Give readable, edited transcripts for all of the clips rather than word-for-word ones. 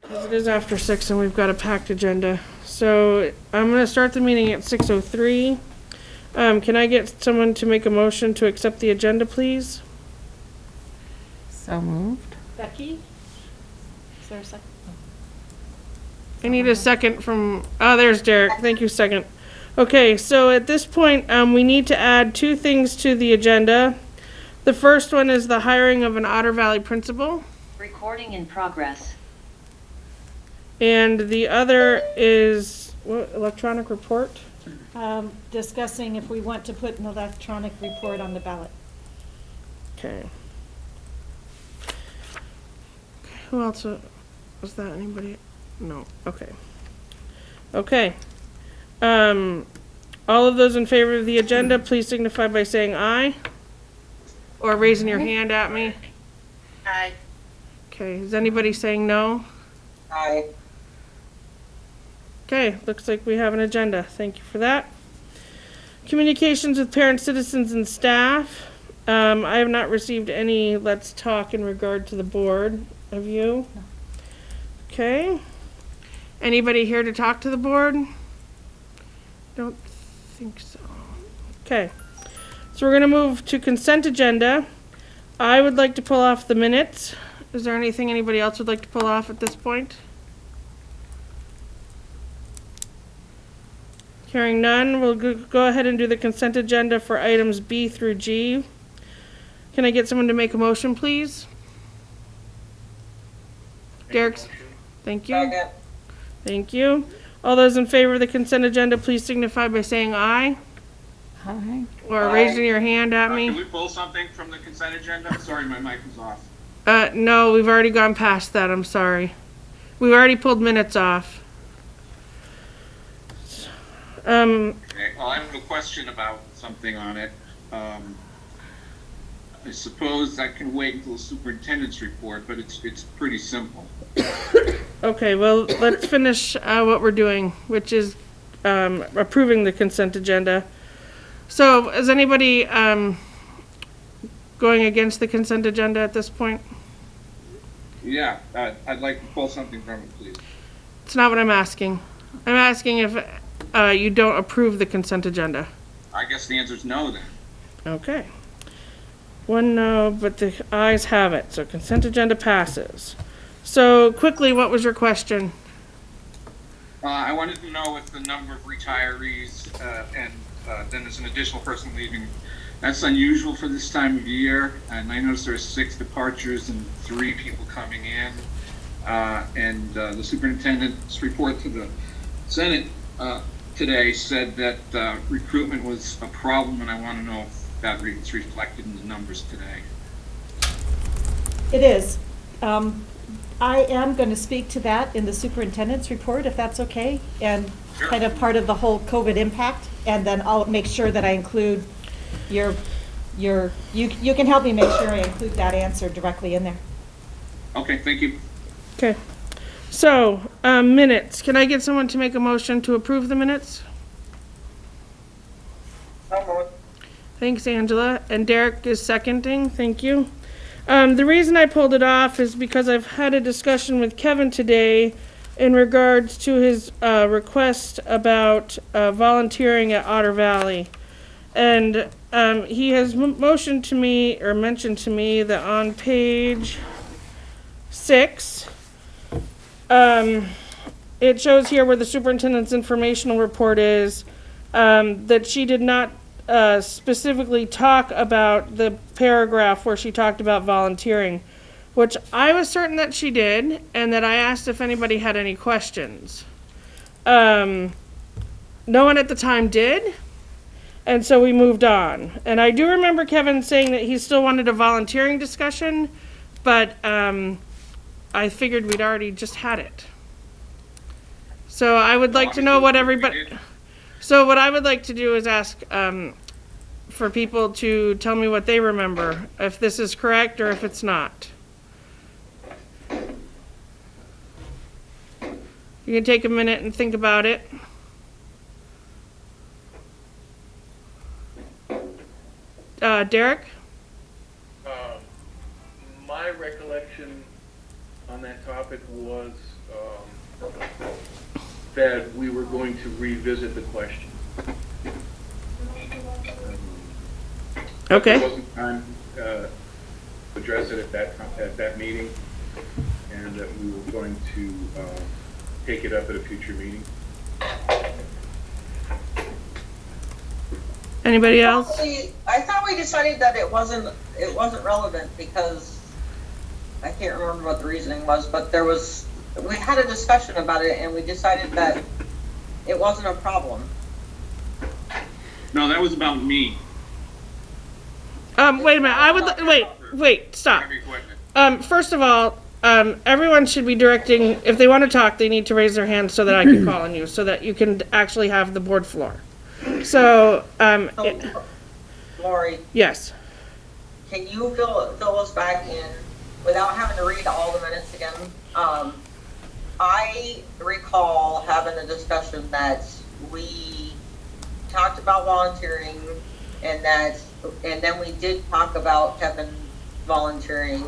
Because it is after 6 and we've got a packed agenda. So I'm going to start the meeting at 6:03. Can I get someone to make a motion to accept the agenda, please? So moved. Becky? Is there a second? I need a second from, there's Derek. Thank you, second. Okay, so at this point, we need to add two things to the agenda. The first one is the hiring of an Otter Valley principal. Recording in progress. And the other is, what, electronic report? Discussing if we want to put an electronic report on the ballot. Okay. Who else was that? Anybody? No. Okay. Okay. All of those in favor of the agenda, please signify by saying aye. Or raising your hand at me. Aye. Okay. Is anybody saying no? Aye. Okay. Looks like we have an agenda. Thank you for that. Communications with parents, citizens, and staff. I have not received any let's talk in regard to the board. Have you? No. Okay. Anybody here to talk to the board? Don't think so. Okay. So we're going to move to consent agenda. I would like to pull off the minutes. Is there anything anybody else would like to pull off at this point? Hearing none, we'll go ahead and do the consent agenda for items B through G. Can I get someone to make a motion, please? Derek's. Thank you. Thank you. All those in favor of the consent agenda, please signify by saying aye. Aye. Or raising your hand at Can me. we pull something from the consent agenda? Sorry, my mic was off. No, we've already gone past that, I'm sorry. We've already pulled minutes off. Okay, well, I have a question about something on it. I suppose that can wait until the superintendent's report, but it's pretty simple. Okay, well, let's finish what we're doing, which is approving the consent agenda. So is anybody going against the consent agenda at this point? Yeah, I'd like to pull something from it, please. It's not what I'm asking. I'm asking if you don't approve the consent agenda. I guess the answer is no then. Okay. One no, but the ayes have it, so consent agenda passes. So quickly, what was your question? I wanted to know if the number of retirees and then there's an additional person leaving. That's unusual for this time of year, and I noticed there's 6 departures and 3 people coming in. And the superintendent's report to the Senate today said that recruitment was a problem, and I want to know if that is reflected in the numbers today. It is. I am going to speak to that in the superintendent's report, if that's okay, and Sure. kind of part of the whole COVID impact, and then I'll make sure that I include you can help me make sure I include that answer directly in there. Okay, thank you. Okay. So, minutes. Can I get someone to make a motion to approve the minutes? Thanks, Angela. And Derek is seconding. Thank you. The reason I pulled it off is because I've had a discussion with Kevin today in regards to his request about volunteering at Otter Valley. And he has motioned to me, or mentioned to me, that on page 6, it shows here where the superintendent's informational report is, that she did not specifically talk about the paragraph where she talked about volunteering, which I was certain that she did, and that I asked if anybody had any questions. No one at the time did, and so we moved on. And I do remember Kevin saying that he still wanted a volunteering discussion, but I figured we'd already just had it. So I would like to know what everybody... So what I would like to do is ask for people to tell me what they remember, if this is correct or if it's not. You can take a minute and think about it. Derek? My recollection on that topic was that we were going to revisit the question. There Okay, wasn't time to address it at that meeting, and that we were going to take it up at a future meeting. anybody else? I thought we decided that it wasn't relevant because I can't remember what the reasoning was, but we had a discussion about it and we decided that it wasn't a problem. No, that was about me. Wait a minute, wait, stop. Heavy equipment. First of all, everyone should be directing, if they want to talk, they need to raise their hand so that I can call on you, so that you can actually have the board floor. So, So, Lori, yes. can you fill us back in without having to read all the minutes again? I recall having a discussion that we talked about volunteering and then we did talk about Kevin volunteering,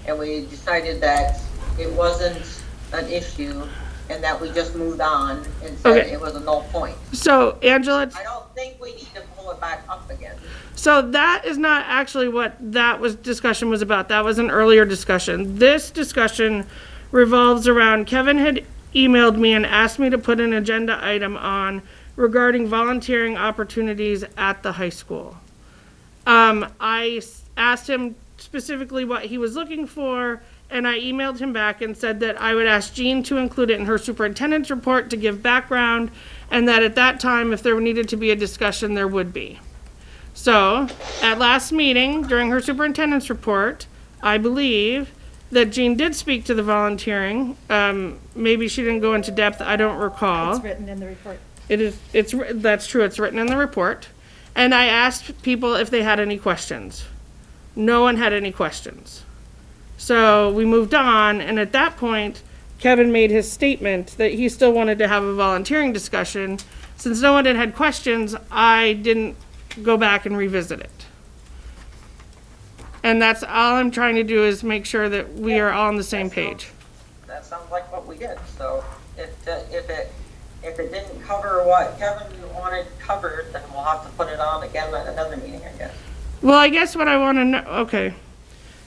and we decided that it wasn't an issue and that we just moved on and said Okay. it was a null point. So, Angela, I don't think we need to pull it back up again. so that is not actually what discussion was about. That was an earlier discussion. This discussion revolves around, Kevin had emailed me and asked me to put an agenda item on regarding volunteering opportunities at the high school. I asked him specifically what he was looking for, and I emailed him back and said that I would ask Jean to include it in her superintendent's report to give background, and that at that time, if there needed to be a discussion, there would be. So, at last meeting, during her superintendent's report, I believe that Jean did speak to the volunteering. Maybe she didn't go into depth, I don't recall. It's written in the report. That's true, it's written in the report. And I asked people if they had any questions. No one had any questions. So we moved on, and at that point, Kevin made his statement that he still wanted to have a volunteering discussion. Since no one had questions, I didn't go back and revisit it. And that's all I'm trying to do, is make sure that we are all on the same page. That sounds like what we did. So if it didn't cover what Kevin wanted covered, then we'll have to put it on again at another meeting, I guess. Well, I guess what I want to know, okay.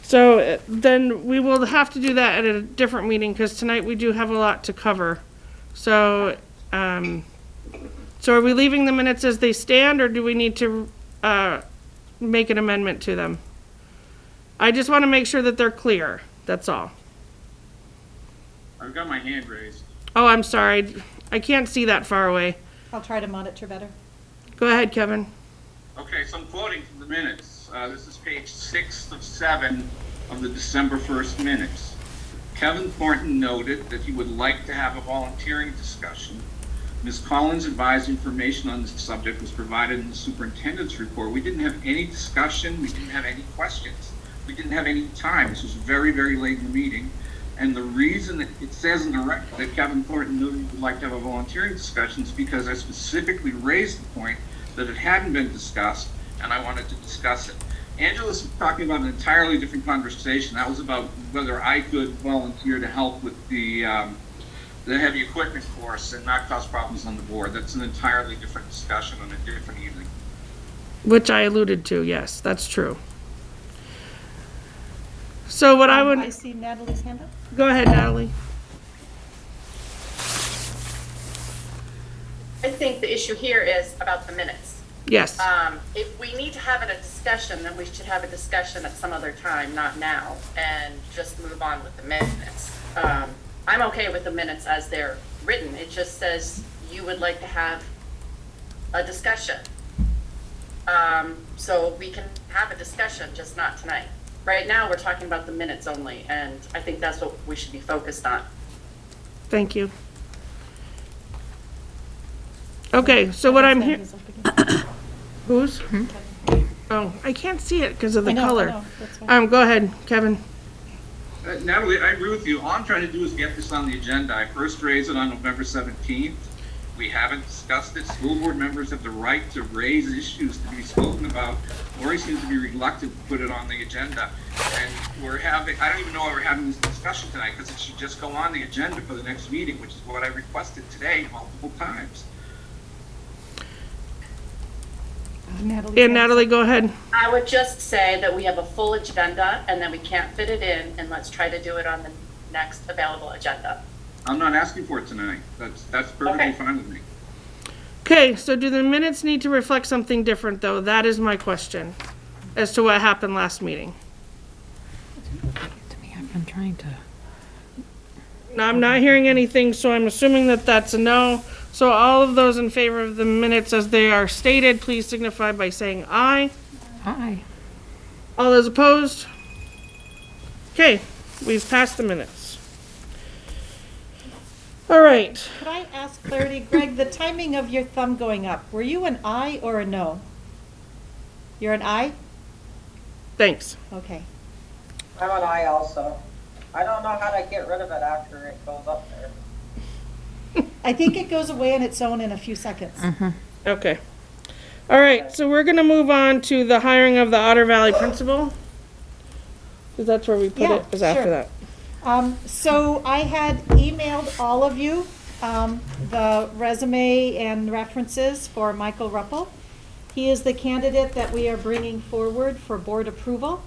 So then we will have to do that at a different meeting, because tonight we do have a lot to cover. So, so are we leaving the minutes as they stand, or do we need to make an amendment to them? I just want to make sure that they're clear, that's all. I've got my hand raised. Oh, I'm sorry, I can't see that far away. I'll try to monitor better. Go ahead, Kevin. Okay, so I'm quoting from the minutes. This is page 6 of 7 of the December 1st minutes. Kevin Thornton noted that he would like to have a volunteering discussion. Ms. Collins advised information on this subject was provided in the superintendent's report. We didn't have any discussion. We didn't have any questions. We didn't have any time. This was very, very late in the meeting. And the reason that it says in the record that Kevin Thornton knew he would like to have a volunteering discussion is because I specifically raised the point that it hadn't been discussed, and I wanted to discuss it. Angela's talking about an entirely different conversation. That was about whether I could volunteer to help with the heavy equipment course and not cause problems on the board. That's an entirely different discussion on a different evening. Which I alluded to, yes, that's true. So what I would, I see Natalie's hand up. go ahead, Natalie. I think the issue here is about the minutes. Yes. If we need to have a discussion, then we should have a discussion at some other time, not now, and just move on with the minutes. I'm okay with the minutes as they're written. It just says you would like to have a discussion. So we can have a discussion, just not tonight. Right now, we're talking about the minutes only, and I think that's what we should be focused on. Thank you. Okay, so what I'm Kevin's here, hand is up again. who's? Kevin. Oh, I can't see it because of the I know, color. that's fine. Go ahead, Kevin. Natalie, I agree with you. All I'm trying to do is get this on the agenda. I first raised it on November 17th. We haven't discussed it. School board members have the right to raise issues to be spoken about. Lori seems to be reluctant to put it on the agenda. And I don't even know why we're having this discussion tonight, because it should just go on the agenda for the next meeting, which is what I requested today multiple times. Natalie. And Natalie, go ahead. I would just say that we have a full agenda and then we can't fit it in, and let's try to do it on the next available agenda. I'm not asking for it tonight. That's perfectly Okay. fine with me. Okay, so do the minutes need to reflect something different, though? That is my question, as to what happened last meeting. To me, I've been trying to. Now, I'm not hearing anything, so I'm assuming that that's a no. So all of those in favor of the minutes as they are stated, please signify by saying aye. Aye. All those opposed? Okay, we've passed the minutes. All right, Could I ask clarity, Greg, the timing of your thumb going up, were you an aye or a no? You're an aye? thanks. Okay. I'm an I also. I don't know how to get rid of it after it goes up there. I think it goes away on its own in a few seconds. Okay. All right, so we're gonna move on to the hiring of the Otter Valley principal. Because that's where we put Yeah, it, is after sure. that. So I had emailed all of you the resume and references for Michael Ruppel. He is the candidate that we are bringing forward for board approval.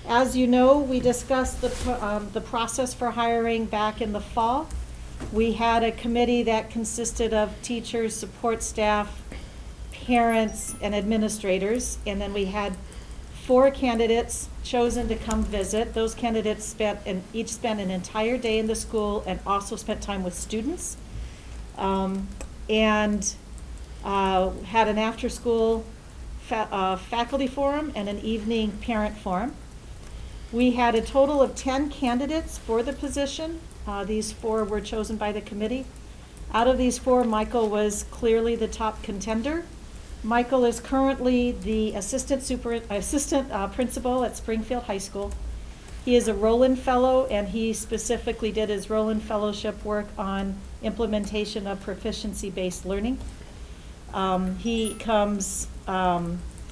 As you know, we discussed the process for hiring back in the fall. We had a committee that consisted of teachers, support staff, parents, and administrators, and then we had 4 candidates chosen to come visit. Those candidates each spent an entire day in the school and also spent time with students. And had an after-school faculty forum and an evening parent forum. We had a total of 10 candidates for the position. These 4 were chosen by the committee. Out of these 4, Michael was clearly the top contender. Michael is currently the assistant principal at Springfield High School. He is a Rowland Fellow, and he specifically did his Rowland Fellowship work on implementation of proficiency-based learning.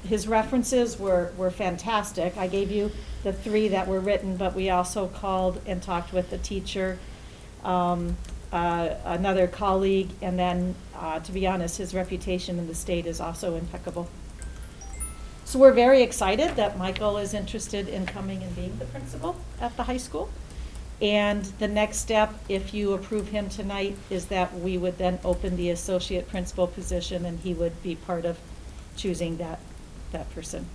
His references were fantastic. I gave you the 3 that were written, but we also called and talked with the teacher, another colleague, and then, to be honest, his reputation in the state is also impeccable. So we're very excited that Michael is interested in coming and being the principal at the high school. And the next step, if you approve him tonight, is that we would then open the associate principal position, and he would be part of choosing that person.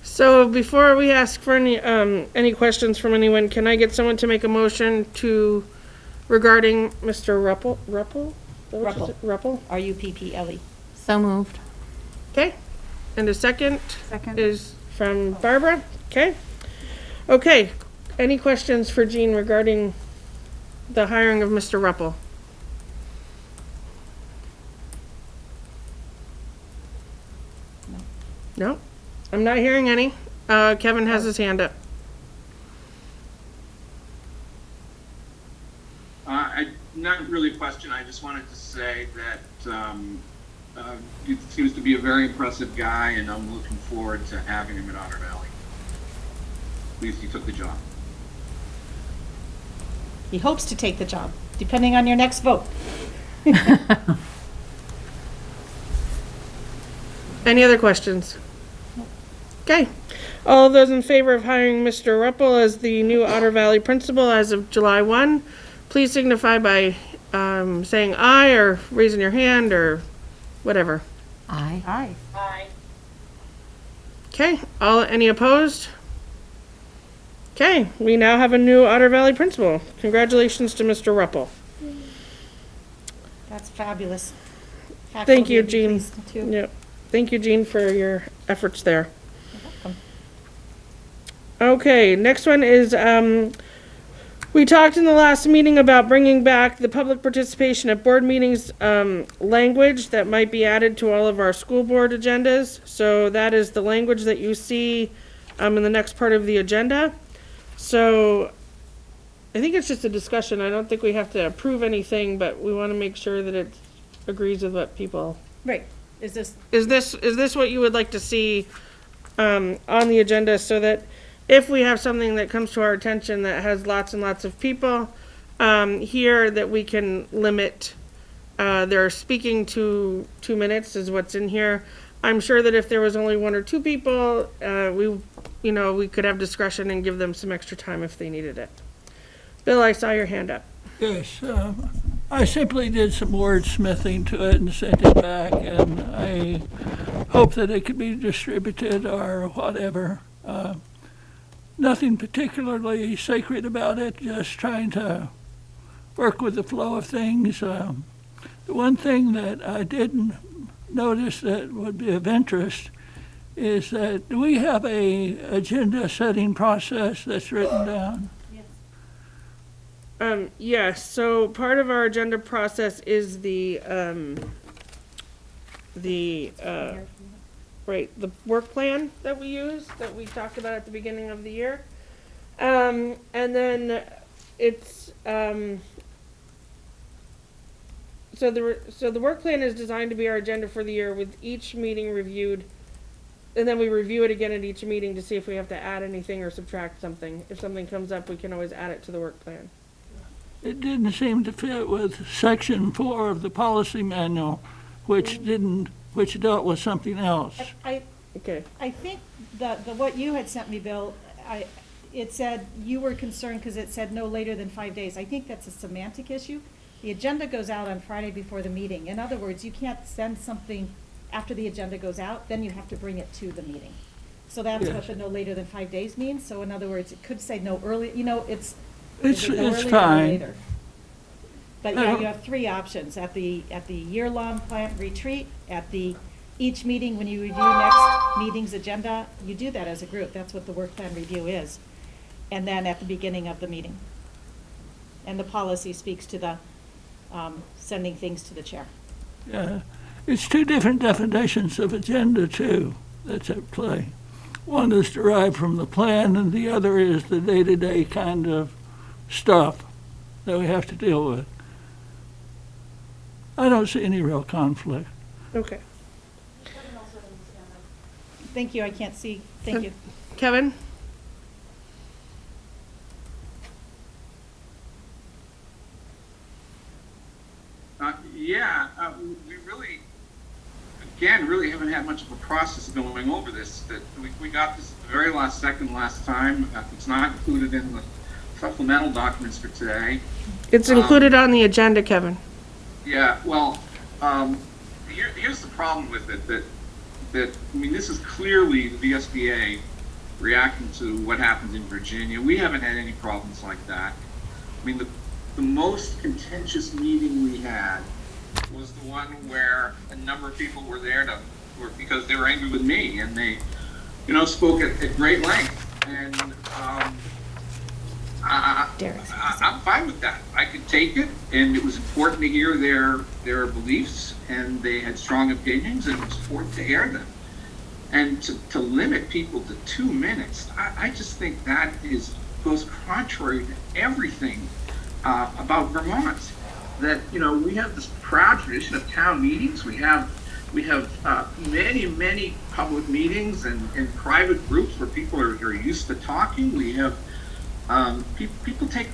So before we ask for any questions from anyone, can I get someone to make a motion regarding Mr. Ruppel? Ruppel? R-U-P-P-L-E. So moved. Okay, and a second? Second. Is from Barbara, okay? Okay, any questions for Jean regarding the hiring of Mr. Ruppel? No, I'm not hearing any. Kevin has his hand up. Not really a question. I just wanted to say that he seems to be a very impressive guy, and I'm looking forward to having him at Otter Valley. At least he took the job. He hopes to take the job, depending on your next vote. Any other questions? Okay. All of those in favor of hiring Mr. Ruppel as the new Otter Valley principal as of July 1, please signify by saying aye or raising your hand or whatever. Aye. Aye. Aye. Okay. Any opposed? Okay. We now have a new Otter Valley principal. Congratulations to Mr. Ruppel. That's fabulous. Thank you, Faculty will be Jean. pleased, too. Yep. Thank you, Jean, for your efforts there. You're welcome. Okay, next one is, we talked in the last meeting about bringing back the public participation at board meetings, language that might be added to all of our school board agendas. So that is the language that you see, in the next part of the agenda. So I think it's just a discussion. I don't think we have to approve anything, but we want to make sure that it's agrees with what people. Right, is this, Is this what you would like to see on the agenda, so that if we have something that comes to our attention that has lots and lots of people here, that we can limit their speaking to 2 minutes is what's in here. I'm sure that if there was only 1 or 2 people, we could have discretion and give them some extra time if they needed it. Bill, I saw your hand up. Yes, I simply did some wordsmithing to it and sent it back, and I hope that it could be distributed or whatever. Nothing particularly sacred about it, just trying to work with the flow of things. The one thing that I didn't notice that would be of interest is that, do we have a agenda setting process that's written down? Yes, so part of our agenda process is the work plan that we use, that we talked about at the beginning of the year. And then it's, so the work plan is designed to be our agenda for the year, with each meeting reviewed, and then we review it again at each meeting to see if we have to add anything or subtract something. If something comes up, we can always add it to the work plan. It didn't seem to fit with section 4 of the policy manual, which dealt with something else. Okay. I think the what you had sent me, Bill, it said you were concerned because it said no later than 5 days. I think that's a semantic issue. The agenda goes out on Friday before the meeting. In other words, you can't send something after the agenda goes out, then you have to bring it to the meeting. So that's what the no later than 5 days means. So in other words, it could say no early, is it no earlier or fine. later? But yeah, you have 3 options: at the year-long plant retreat, at each meeting when you review next meeting's agenda. You do that as a group. That's what the work plan review is. And then at the beginning of the meeting. And the policy speaks to the sending things to the chair. Yeah, it's 2 different definitions of agenda too that's at play. One is derived from the plan, and the other is the day-to-day kind of stuff that we have to deal with. I don't see any real conflict. Okay. Thank you, I can't see. Thank you. Kevin? We really haven't had much of a process going over this. That we got this at the very last second last time. It's not included in the supplemental documents for today. It's included on the agenda, Kevin. Yeah, well, here's the problem with it, that this is clearly the VSBA reacting to what happens in Virginia. We haven't had any problems like that. I mean, the most contentious meeting we had was the one where a number of people were there because they were angry with me, and they, spoke at great length. And I'm fine with that. I could take it, and it was important to hear their beliefs, and they had strong opinions, and it was important to hear them. And to limit people to 2 minutes, I just think that goes contrary to everything about Vermont. That we have this proud tradition of town meetings. We have many public meetings and private groups where people are used to talking. We have people take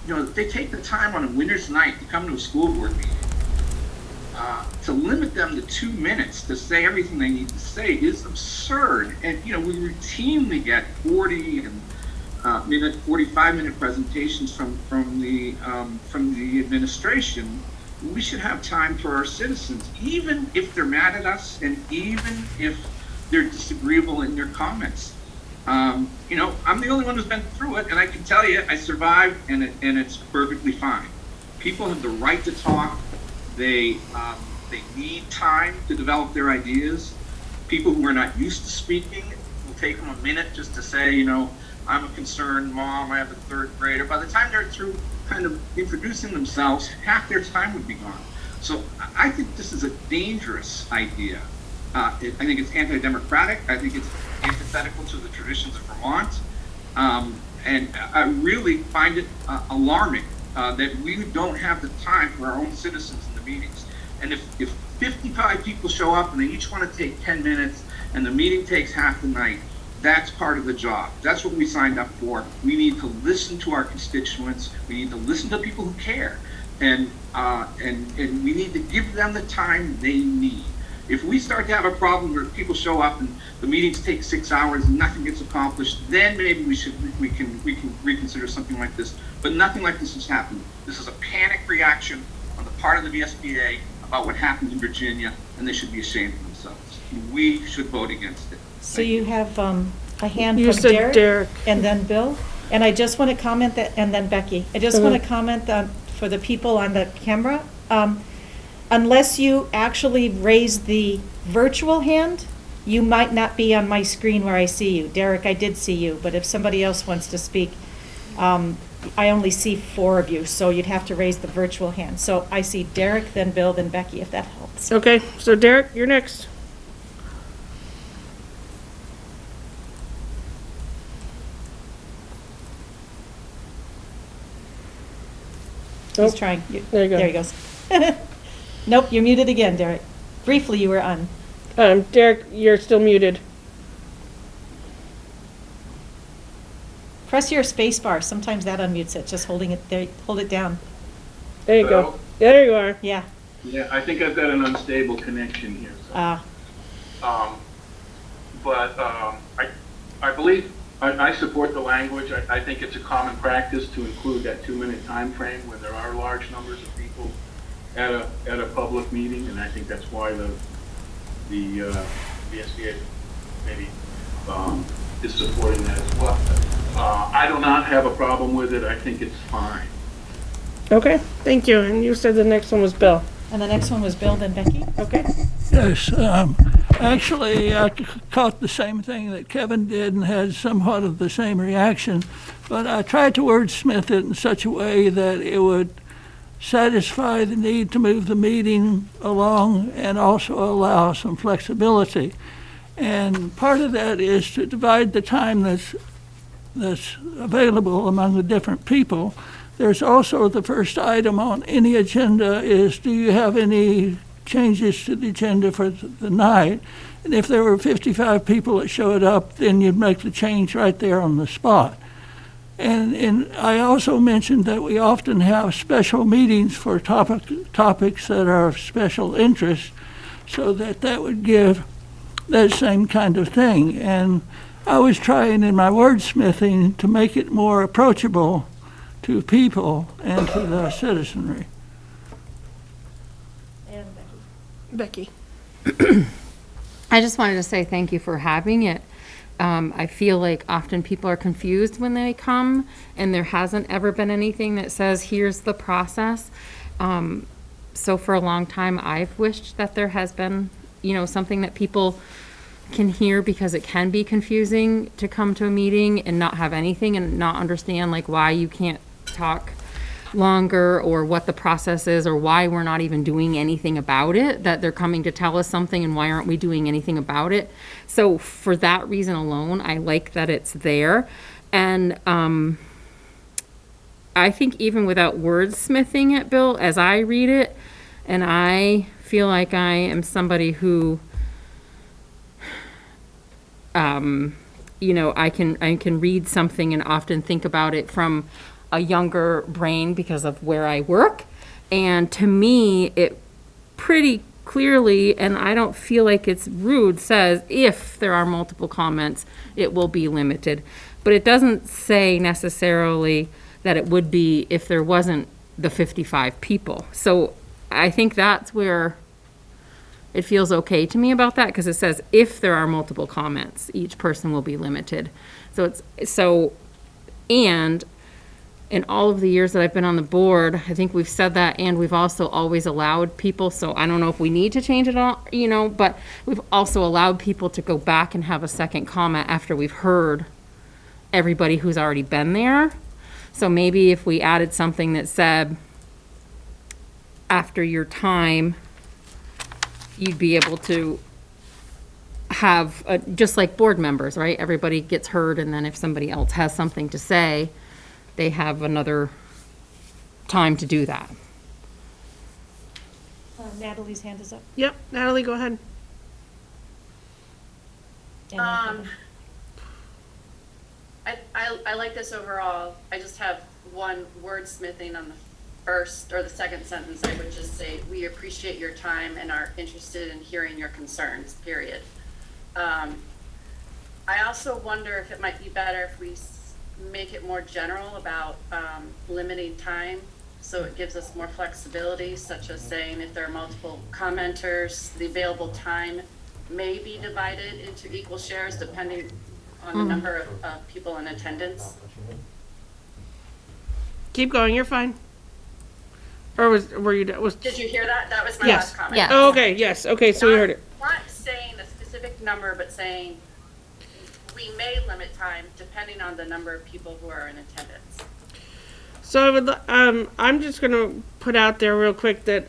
they take the time on a winter's night to come to a school board meeting. To limit them to 2 minutes to say everything they need to say is absurd. And we routinely get 40 and 45-minute presentations from the administration. We should have time for our citizens, even if they're mad at us and even if they're disagreeable in their comments. I'm the only one who's been through it, and I can tell you I survived, and it's perfectly fine. People have the right to talk. They need time to develop their ideas. People who are not used to speaking, will take them a minute just to say, I'm a concerned mom, I have a 3rd grader. By the time they're through kind of introducing themselves, half their time would be gone. So I think this is a dangerous idea. I think it's anti-democratic. I think it's antithetical to the traditions of Vermont. And I really find it alarming that we don't have the time for our own citizens in the meetings. And if 55 people show up and they each want to take 10 minutes and the meeting takes half the night, that's part of the job. That's what we signed up for. We need to listen to our constituents. We need to listen to people who care. And we need to give them the time they need. If we start to have a problem where people show up and the meetings take 6 hours and nothing gets accomplished, then maybe we can reconsider something like this. But nothing like this has happened. This is a panic reaction on the part of the VSBA about what happened in Virginia, and they should be ashamed of themselves. We should vote against it. So you have a hand You from said Derek. and then Bill. And I just want to comment that, and then Becky. I just want to comment that for the people on the camera, unless you actually raise the virtual hand, you might not be on my screen where I see you. Derek, I did see you, but if somebody else wants to speak, I only see 4 of you, so you'd have to raise the virtual hand. So I see Derek, then Bill, then Becky, if that helps. Okay, so Derek, you're next. He's Oh, trying. there you go. There he goes. Nope, you're muted again, Derek. Briefly, you were on. Derek, you're still muted. Press your space bar. Sometimes that unmutes it. Just holding it there. Hold it down. There you go. Hello? There you are. Yeah. Yeah, I think I've got an unstable connection here. So. I believe, I support the language. I think it's a common practice to include that 2-minute time frame when there are large numbers of people at a public meeting, and I think that's why the VSBA maybe is supporting that as well. I do not have a problem with it. I think it's fine. Okay, thank you. And you said the next one was Bill. And the next one was Bill, then Becky. Okay. Yes, actually, I caught the same thing that Kevin did and had somewhat of the same reaction, but I tried to wordsmith it in such a way that it would satisfy the need to move the meeting along and also allow some flexibility. And part of that is to divide the time that's available among the different people. There's also the first item on any agenda is, do you have any changes to the agenda for the night? And if there were 55 people that showed up, then you'd make the change right there on the spot. And I also mentioned that we often have special meetings for topics that are of special interest, so that would give that same kind of thing. And I was trying in my wordsmithing to make it more approachable to people and to the citizenry. And Becky. I just wanted to say thank you for having it. I feel like often people are confused when they come, and there hasn't ever been anything that says, here's the process. So for a long time, I've wished that there has been, something that people can hear, because it can be confusing to come to a meeting and not have anything and not understand like why you can't talk longer or what the process is or why we're not even doing anything about it, that they're coming to tell us something and why aren't we doing anything about it. So for that reason alone, I like that it's there. And I think even without wordsmithing it, Bill, as I read it, and I feel like I am somebody who I can read something and often think about it from a younger brain because of where I work. And to me, it pretty clearly, and I don't feel like it's rude, says if there are multiple comments, it will be limited. But it doesn't say necessarily that it would be if there wasn't the 55 people. So I think that's where it feels okay to me about that, because it says if there are multiple comments, each person will be limited. And in all of the years that I've been on the board, I think we've said that, and we've also always allowed people, so I don't know if we need to change it all, but we've also allowed people to go back and have a second comment after we've heard everybody who's already been there. So maybe if we added something that said, after your time, you'd be able to have, just like board members, right? Everybody gets heard, and then if somebody else has something to say, they have another time to do that. Natalie's hand is up. Yep, Natalie, go ahead. And Um, I like this overall. I just have one wordsmithing on the first or the second sentence. I would just say, we appreciate your time and are interested in hearing your concerns, period. I also wonder if it might be better if we make it more general about limiting time, so it gives us more flexibility, such as saying if there are multiple commenters, the available time may be divided into equal shares depending on the number of people in attendance. Keep going, you're fine. Or were you, Did you hear that? That was my Yes. last comment. Yeah. oh, okay, yes, okay, so we heard it. Not saying a specific number, but saying we may limit time depending on the number of people who are in attendance. So I would, I'm just gonna put out there real quick that,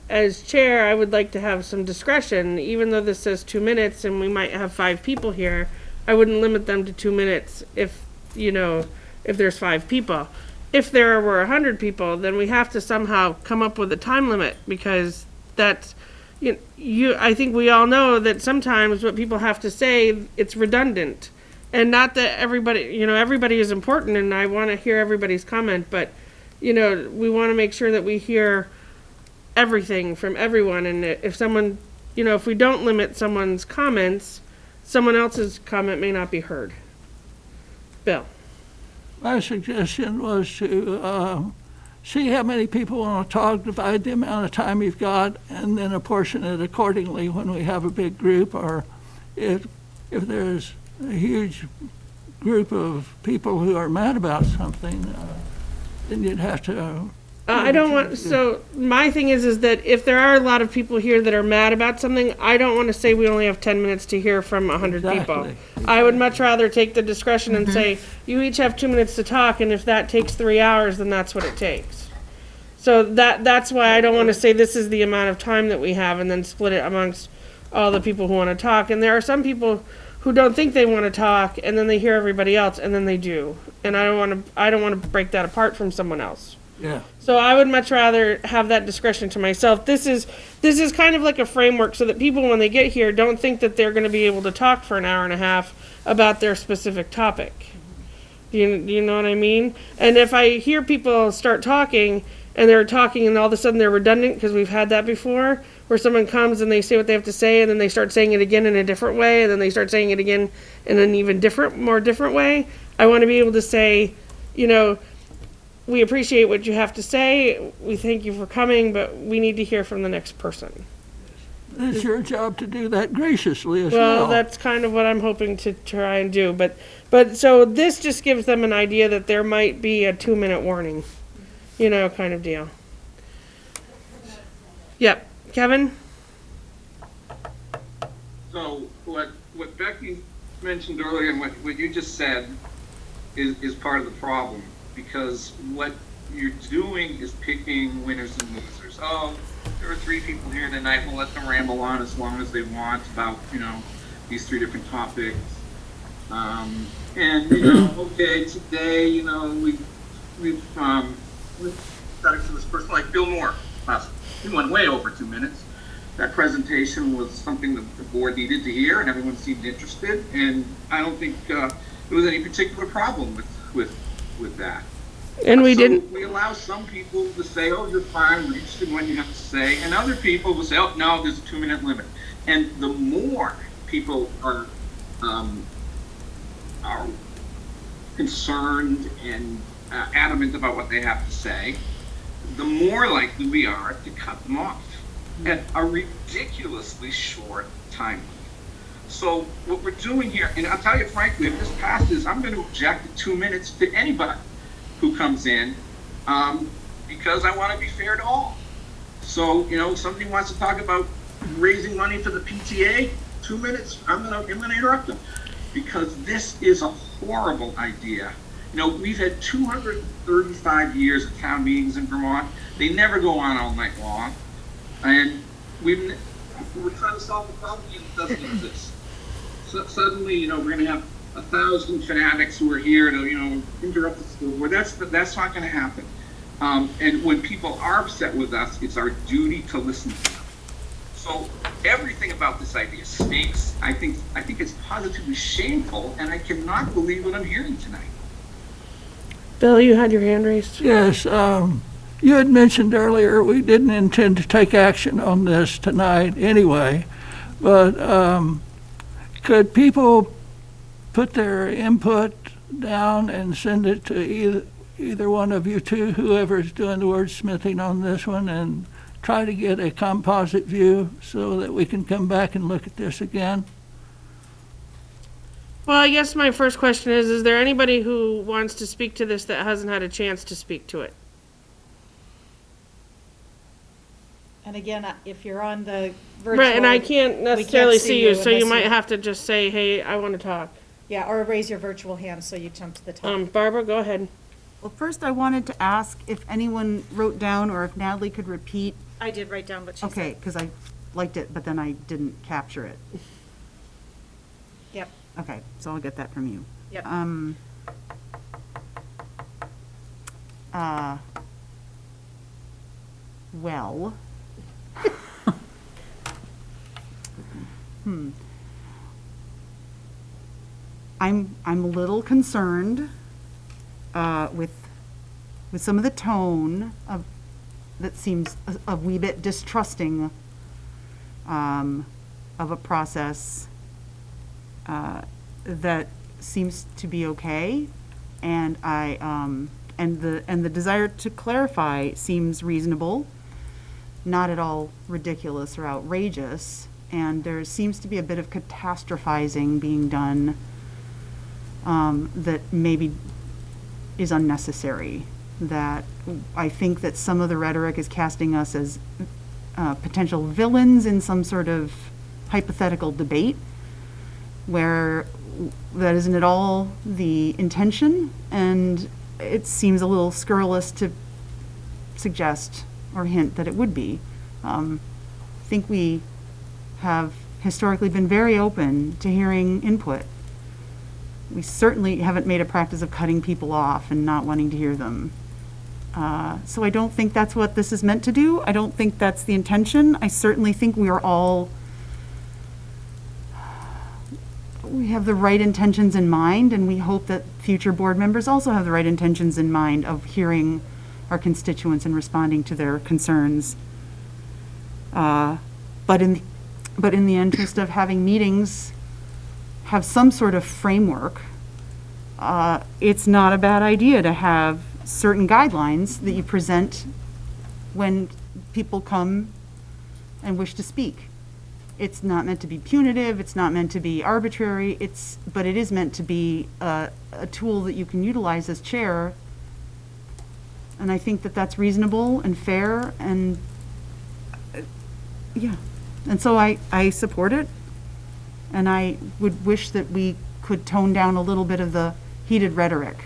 as chair, I would like to have some discretion, even though this says 2 minutes and we might have 5 people here, I wouldn't limit them to 2 minutes if, if there's 5 people. If there were 100 people, then we have to somehow come up with a time limit, because that's, I think we all know that sometimes what people have to say, it's redundant. And not that everybody, everybody is important and I want to hear everybody's comment, but, we want to make sure that we hear everything from everyone. And if someone, if we don't limit someone's comments, someone else's comment may not be heard. Bill? My suggestion was to see how many people want to talk, divide the amount of time you've got, and then apportion it accordingly when we have a big group, or if there's a huge group of people who are mad about something, then you'd have to. I don't want, so my thing is that if there are a lot of people here that are mad about something, I don't want to say we only have 10 minutes to hear from 100 people. Exactly. I would much rather take the discretion and say, you each have 2 minutes to talk, and if that takes 3 hours, then that's what it takes. So that's why I don't want to say this is the amount of time that we have and then split it amongst all the people who want to talk. And there are some people who don't think they want to talk, and then they hear everybody else, and then they do. And I don't want to break that apart from someone else. Yeah. So I would much rather have that discretion to myself. This is kind of like a framework so that people, when they get here, don't think that they're going to be able to talk for an hour and a half about their specific topic. Do you know what I mean? And if I hear people start talking and they're talking and all of a sudden they're redundant, because we've had that before, where someone comes and they say what they have to say and then they start saying it again in a different way and then they start saying it again in an even more different way, I want to be able to say, we appreciate what you have to say, we thank you for coming, but we need to hear from the next person. It's your job to do that graciously as well. Well, that's kind of what I'm hoping to try and do, but so this just gives them an idea that there might be a 2-minute warning, kind of deal. Yep, Kevin? So what Becky mentioned earlier and what you just said is part of the problem, because what you're doing is picking winners and losers. Oh, there are 3 people here tonight, we'll let them ramble on as long as they want about, these 3 different topics. Okay, today, we've got to this person like Bill Moore. He went way over 2 minutes. That presentation was something that the board needed to hear, and everyone seemed interested. And I don't think there was any particular problem with that. And we So didn't. we allow some people to say, "Oh, you're fine. We're interested in what you have to say," and other people will say, "Oh, no, there's a 2-minute limit." And the more people are concerned and adamant about what they have to say, the more likely we are to cut them off at a ridiculously short time limit. So what we're doing here, and I'll tell you frankly, if this passes, I'm going to object to 2 minutes to anybody who comes in, because I want to be fair to all. So, somebody wants to talk about raising money for the PTA, 2 minutes, I'm going to interrupt them, because this is a horrible idea. We've had 235 years of town meetings in Vermont. They never go on all night long. And we're trying to solve a problem that doesn't exist. So suddenly, we're going to have 1,000 fanatics who are here to, interrupt the school board. That's not going to happen. And when people are upset with us, it's our duty to listen to them. So everything about this idea stinks. I think it's positively shameful, and I cannot believe what I'm hearing tonight. Bill, you had your hand raised. Yes, you had mentioned earlier we didn't intend to take action on this tonight anyway, but could people put their input down and send it to either one of you two, whoever's doing the wordsmithing on this one, and try to get a composite view so that we can come back and look at this again? Well, I guess my first question is there anybody who wants to speak to this that hasn't had a chance to speak to it? And again, if you're on the virtual. Right, and I can't necessarily see you, so you unless might have to just say, hey, I want to talk. Yeah, or raise your virtual hand so you jump to the top. Barbara, go ahead. Well, first I wanted to ask if anyone wrote down, or if Natalie could repeat. I did write down what she said. Okay, because I liked it, but then I didn't capture it. Yep, Okay, so I'll get that from you. yep. Well. I'm a little concerned with some of the tone of that seems a wee bit distrusting of a process that seems to be okay, and and the desire to clarify seems reasonable, not at all ridiculous or outrageous, and there seems to be a bit of catastrophizing being done that maybe is unnecessary. That I think that some of the rhetoric is casting us as potential villains in some sort of hypothetical debate where that isn't at all the intention, and it seems a little scurrilous to suggest or hint that it would be. I think we have historically been very open to hearing input. We certainly haven't made a practice of cutting people off and not wanting to hear them. So I don't think that's what this is meant to do. I don't think that's the intention. I certainly think we have the right intentions in mind, and we hope that future board members also have the right intentions in mind of hearing our constituents and responding to their concerns. But in the interest of having meetings have some sort of framework, it's not a bad idea to have certain guidelines that you present when people come and wish to speak. It's not meant to be punitive, it's not meant to be arbitrary, but it is meant to be a tool that you can utilize as chair. And I think that that's reasonable and fair, and yeah. And so I support it, and I would wish that we could tone down a little bit of the heated rhetoric.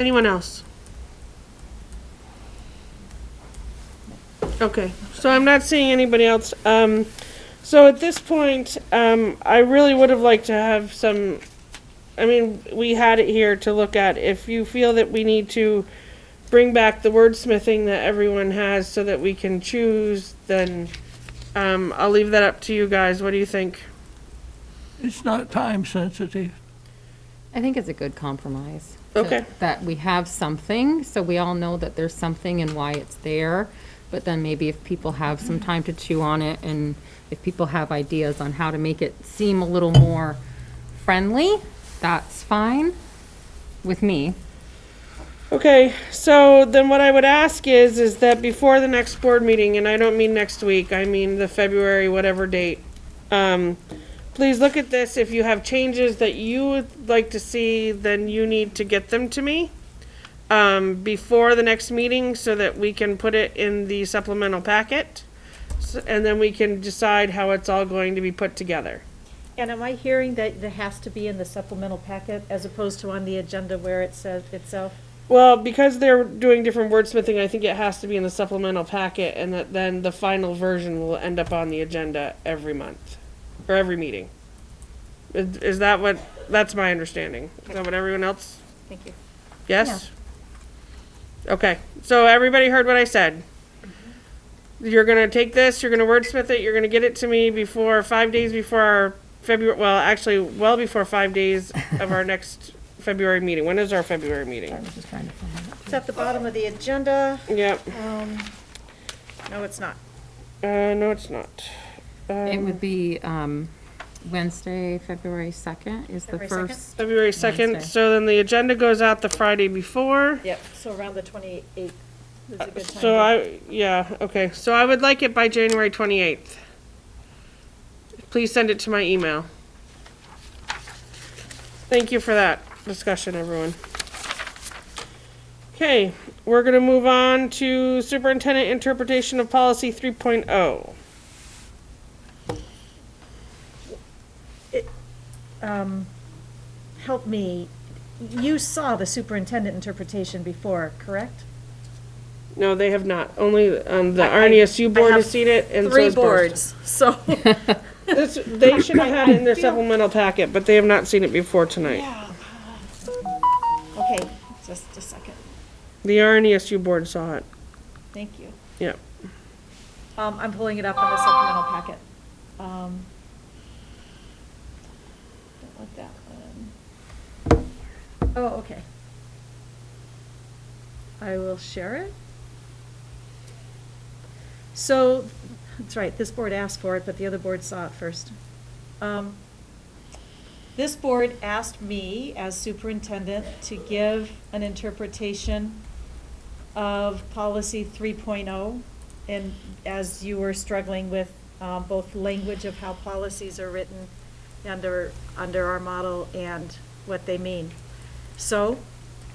Anyone else? Okay, so I'm not seeing anybody else. So at this point, I really would have liked to have some, we had it here to look at. If you feel that we need to bring back the wordsmithing that everyone has so that we can choose, then I'll leave that up to you guys. What do you think? It's not time sensitive. I think it's a good compromise. Okay. That we have something, so we all know that there's something and why it's there. But then maybe if people have some time to chew on it, and if people have ideas on how to make it seem a little more friendly, that's fine with me. Okay, so then what I would ask is that before the next board meeting, and I don't mean next week, I mean the February whatever date, please look at this. If you have changes that you would like to see, then you need to get them to me before the next meeting so that we can put it in the supplemental packet, and then we can decide how it's all going to be put together. And am I hearing that it has to be in the supplemental packet as opposed to on the agenda where it says itself? Well, because they're doing different wordsmithing, I think it has to be in the supplemental packet, and that then the final version will end up on the agenda every month, or every meeting. Is that what, that's my understanding. Is that what everyone else? Thank you. Yes? Okay, so everybody heard what I said. you're gonna take this, you're gonna wordsmith it, you're gonna get it to me before 5 days before our February, well, actually, well before 5 days of our next February meeting. When is our February meeting? It's at the bottom of the agenda. Yep. No, it's not. No, it's not. It would be Wednesday, February 2nd is the February 2nd? first. February 2nd, Wednesday. so then the agenda goes out the Friday before. Yep, so around the 28th is a good time. So yeah, okay, so I would like it by January 28th. Please send it to my email. Thank you for that discussion, everyone. Okay, we're gonna move on to Superintendent Interpretation of Policy 3.0. Help me, you saw the superintendent interpretation before, correct? No, they have not. Only the RNESU board has seen it, and so Three has Barstow. boards, so. They should have had it in their supplemental packet, but they have not seen it before tonight. Okay, just a second. The RNESU board saw it. Thank you. Yep. I'm pulling it up on the supplemental packet. Don't want that one. Oh, okay. I will share it. So, that's right, this board asked for it, but the other board saw it first. This board asked me, as superintendent, to give an interpretation of policy 3.0, and as you were struggling with both language of how policies are written under our model and what they mean. So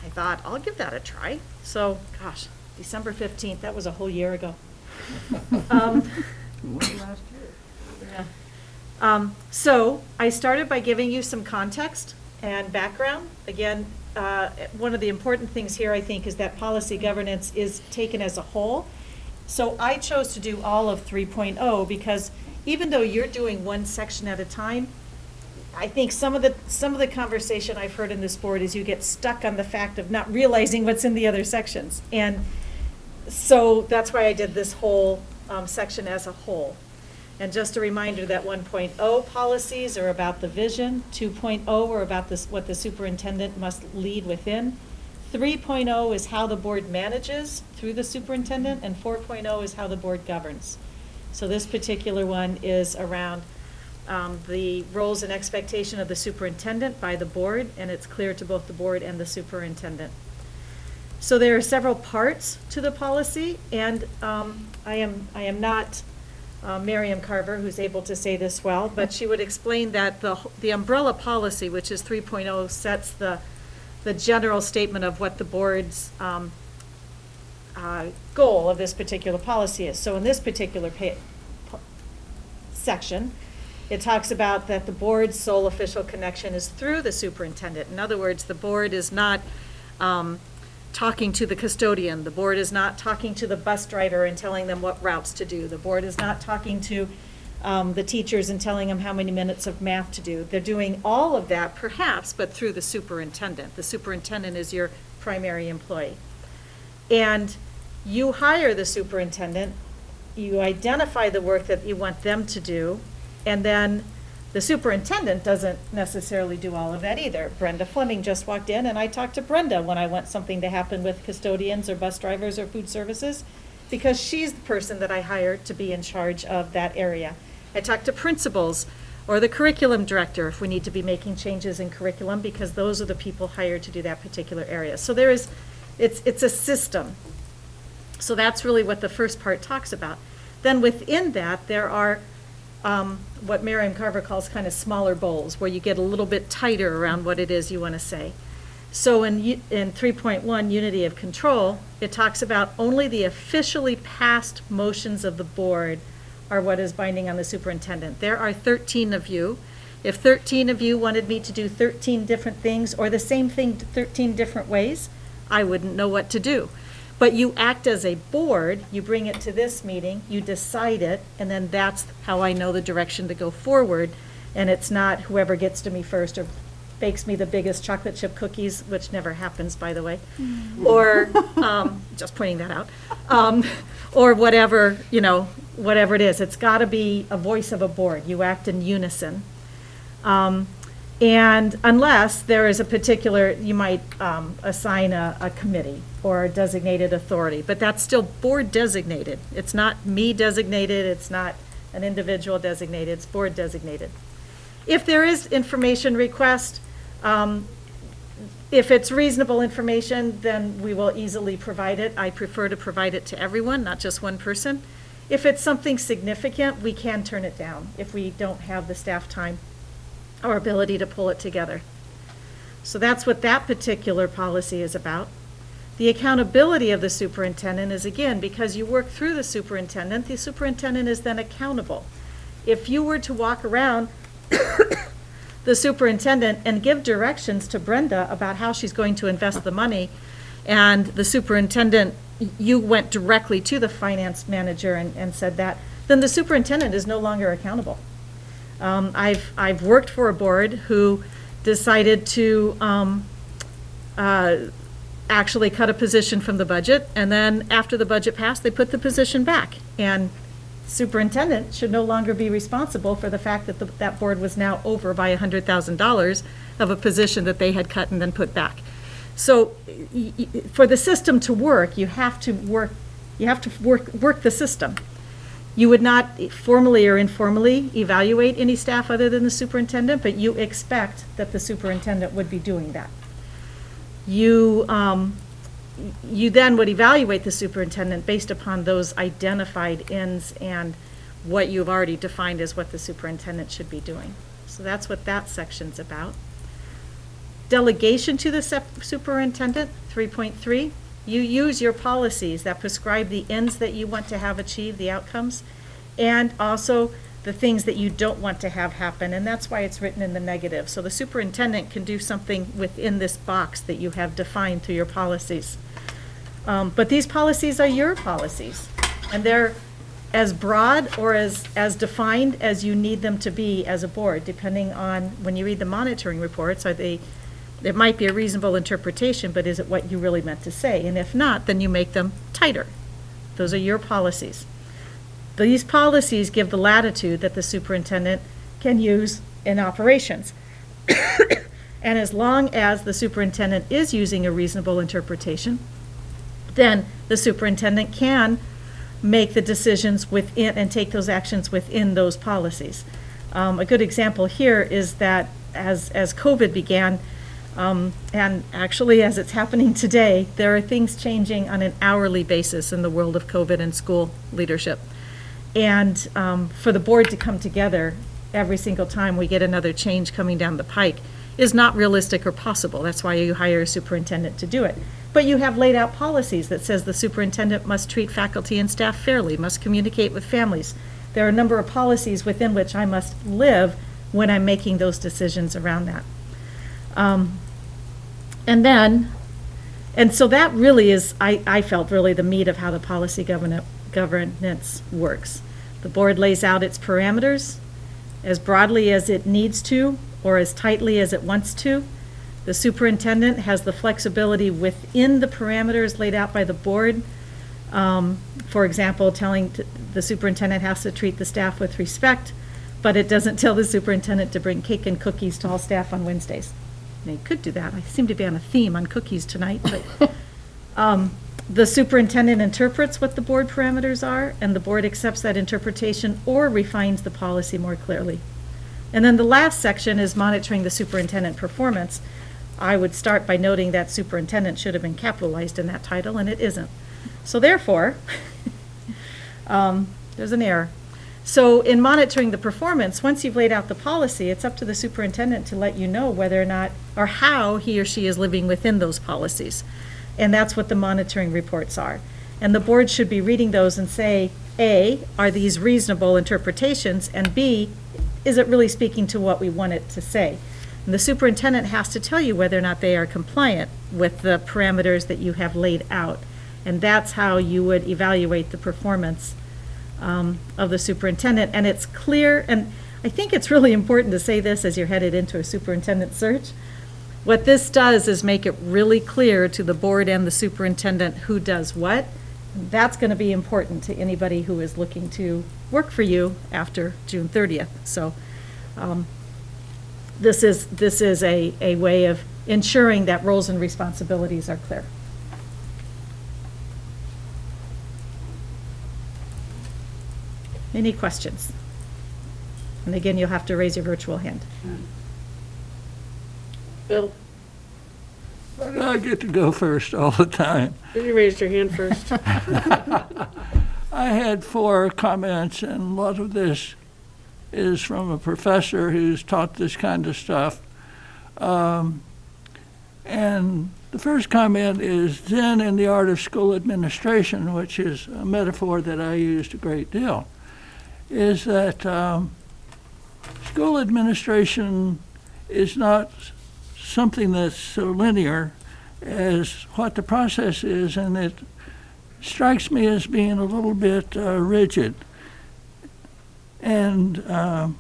I thought, I'll give that a try. So, gosh, December 15th, that was a whole year ago. So I started by giving you some context and background. Again, one of the important things here, I think, is that policy governance is taken as a whole. So I chose to do all of 3.0 because even though you're doing one section at a time, I think some of the conversation I've heard in this board is you get stuck on the fact of not realizing what's in the other sections. And so that's why I did this whole section as a whole. And just a reminder that 1.0 policies are about the vision, 2.0 are about this, what the superintendent must lead within, 3.0 is how the board manages through the superintendent, and 4.0 is how the board governs. So this particular one is around the roles and expectation of the superintendent by the board, and it's clear to both the board and the superintendent. So there are several parts to the policy, and I am not Miriam Carver, who's able to say this well, but she would explain that the umbrella policy, which is 3.0, sets the general statement of what the board's goal of this particular policy is. So in this particular section, it talks about that the board's sole official connection is through the superintendent. In other words, the board is not talking to the custodian. The board is not talking to the bus driver and telling them what routes to do. The board is not talking to the teachers and telling them how many minutes of math to do. They're doing all of that, perhaps, but through the superintendent. The superintendent is your primary employee. And you hire the superintendent, you identify the work that you want them to do, and then the superintendent doesn't necessarily do all of that either. Brenda Fleming just walked in, and I talked to Brenda when I want something to happen with custodians or bus drivers or food services, because she's the person that I hired to be in charge of that area. I talked to principals or the curriculum director if we need to be making changes in curriculum, because those are the people hired to do that particular area. So it's a system. So that's really what the first part talks about. Then within that, there are what Miriam Carver calls kind of smaller bowls, where you get a little bit tighter around what it is you want to say. So in 3.1, unity of control, it talks about only the officially passed motions of the board are what is binding on the superintendent. There are 13 of you. If 13 of you wanted me to do 13 different things or the same thing 13 different ways, I wouldn't know what to do. But you act as a board, you bring it to this meeting, you decide it, and then that's how I know the direction to go forward. And it's not whoever gets to me first or bakes me the biggest chocolate chip cookies, which never happens, by the way, or, just pointing that out, or whatever, whatever it is. It's got to be a voice of a board. You act in unison. And unless there is a particular, you might assign a committee or a designated authority, but that's still board designated. It's not me designated, it's not an individual designated, it's board designated. If there is information request, if it's reasonable information, then we will easily provide it. I prefer to provide it to everyone, not just one person. If it's something significant, we can turn it down if we don't have the staff time or ability to pull it together. So that's what that particular policy is about. The accountability of the superintendent is, again, because you work through the superintendent is then accountable. If you were to walk around the superintendent and give directions to Brenda about how she's going to invest the money, and the superintendent, you went directly to the finance manager and said that, then the superintendent is no longer accountable. I've worked for a board who decided to actually cut a position from the budget, and then after the budget passed, they put the position back. And superintendent should no longer be responsible for the fact that that board was now over by $100,000 of a position that they had cut and then put back. So for the system to work, you have to work the system. You would not formally or informally evaluate any staff other than the superintendent, but you expect that the superintendent would be doing that. You then would evaluate the superintendent based upon those identified ends and what you've already defined as what the superintendent should be doing. So that's what that section's about. Delegation to the superintendent, 3.3. You use your policies that prescribe the ends that you want to have achieved, the outcomes, and also the things that you don't want to have happen, and that's why it's written in the negative. So the superintendent can do something within this box that you have defined through your policies. But these policies are your policies, and they're as broad or as defined as you need them to be as a board, depending on, when you read the monitoring reports, it might be a reasonable interpretation, but is it what you really meant to say? And if not, then you make them tighter. Those are your policies. These policies give the latitude that the superintendent can use in operations. And as long as the superintendent is using a reasonable interpretation, then the superintendent can make the decisions within and take those actions within those policies. A good example here is that as COVID began, and actually as it's happening today, there are things changing on an hourly basis in the world of COVID and school leadership. And for the board to come together every single time we get another change coming down the pike is not realistic or possible. That's why you hire a superintendent to do it. But you have laid out policies that says the superintendent must treat faculty and staff fairly, must communicate with families. There are a number of policies within which I must live when I'm making those decisions around that. And so that really is, I felt, really the meat of how the policy governance works. The board lays out its parameters as broadly as it needs to or as tightly as it wants to. The superintendent has the flexibility within the parameters laid out by the board. For example, telling the superintendent has to treat the staff with respect, but it doesn't tell the superintendent to bring cake and cookies to all staff on Wednesdays. They could do that. I seem to be on a theme on cookies tonight, but the superintendent interprets what the board parameters are, and the board accepts that interpretation or refines the policy more clearly. And then the last section is monitoring the superintendent performance. I would start by noting that superintendent should have been capitalized in that title, and it isn't. So therefore, there's an error. So in monitoring the performance, once you've laid out the policy, it's up to the superintendent to let you know whether or not, or how he or she is living within those policies. And that's what the monitoring reports are. And the board should be reading those and say, A, are these reasonable interpretations? And B, is it really speaking to what we want it to say? And the superintendent has to tell you whether or not they are compliant with the parameters that you have laid out. And that's how you would evaluate the performance of the superintendent. And it's clear, and I think it's really important to say this as you're headed into a superintendent search. What this does is make it really clear to the board and the superintendent who does what, that's going to be important to anybody who is looking to work for you after June 30th. So this is a way of ensuring that roles and responsibilities are clear. Any questions? And again, you'll have to raise your virtual hand. Bill, I get to go first all the time. you raised your hand first. I had 4 comments, and a lot of this is from a professor who's taught this kind of stuff. And the first comment is Zen in the art of school administration, which is a metaphor that I used a great deal, is that school administration is not something that's so linear as what the process is, and it strikes me as being a little bit rigid. And I'm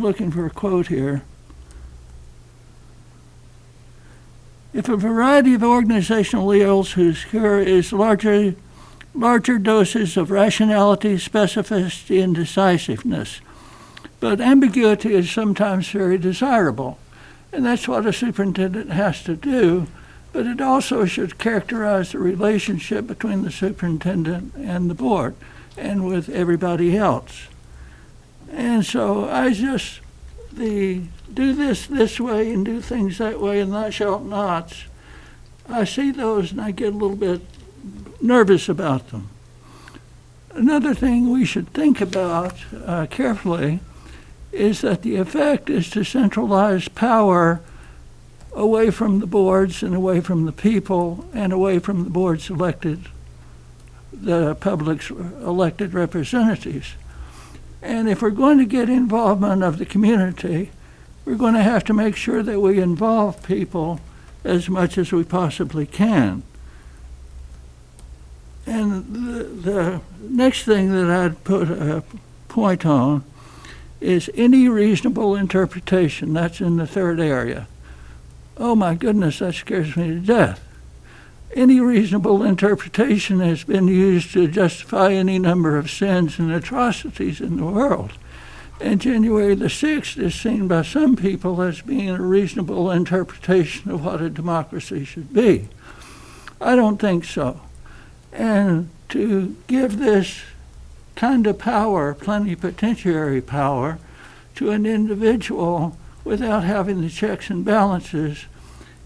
looking for a quote here. If a variety of organizational ills whose cure is larger doses of rationality, specificity, and decisiveness, but ambiguity is sometimes very desirable. And that's what a superintendent has to do, but it also should characterize the relationship between the superintendent and the board and with everybody else. And so I just, do this way and do things that way and thou shalt nots, I see those and I get a little bit nervous about them. Another thing we should think about carefully is that the effect is to centralize power away from the boards and away from the people and away from the board's the public's elected representatives. And if we're going to get involvement of the community, we're going to have to make sure that we involve people as much as we possibly can. And the next thing that I'd put a point on is any reasonable interpretation. That's in the 3rd area. Oh my goodness, that scares me to death. Any reasonable interpretation has been used to justify any number of sins and atrocities in the world. And January the 6th is seen by some people as being a reasonable interpretation of what a democracy should be. I don't think so. And to give this kind of power, plenipotentiary power, to an individual without having the checks and balances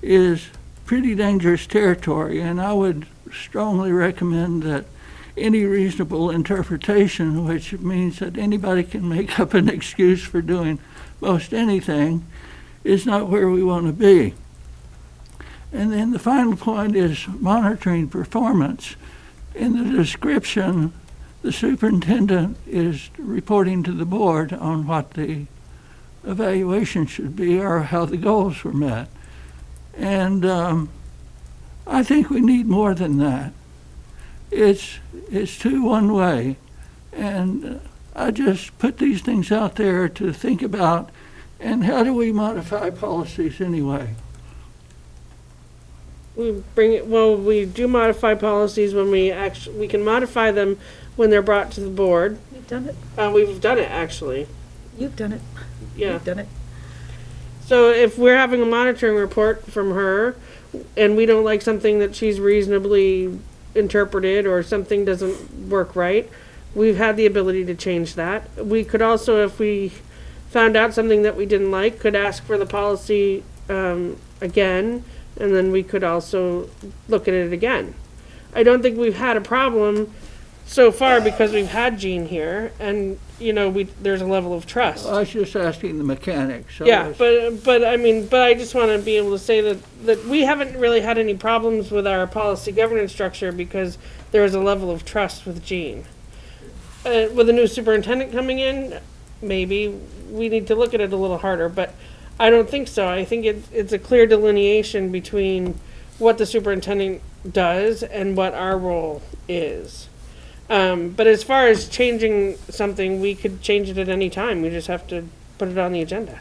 is pretty dangerous territory, and I would strongly recommend that any reasonable interpretation, which means that anybody can make up an excuse for doing most anything, is not where we want to be. And then the final point is monitoring performance. In the description, the superintendent is reporting to the board on what the evaluation should be or how the goals were met. And I think we need more than that. It's too one way. And I just put these things out there to think about, and how do we modify policies anyway? We do modify policies when we can modify them when they're brought to the board. You've done it. We've done it, actually. You've done it. Yeah. You've done it. So if we're having a monitoring report from her and we don't like something that she's reasonably interpreted or something doesn't work right, we've had the ability to change that. We could also, if we found out something that we didn't like, could ask for the policy again, and then we could also look at it again. I don't think we've had a problem so far because we've had Jean here, and there's a level of trust. I was just asking the mechanics. So Yeah, but I just want to be able to say that we haven't really had any problems with our policy governance structure because there is a level of trust with Jean. With a new superintendent coming in, maybe we need to look at it a little harder, but I don't think so. I think it's a clear delineation between what the superintendent does and what our role is. But as far as changing something, we could change it at any time. We just have to put it on the agenda.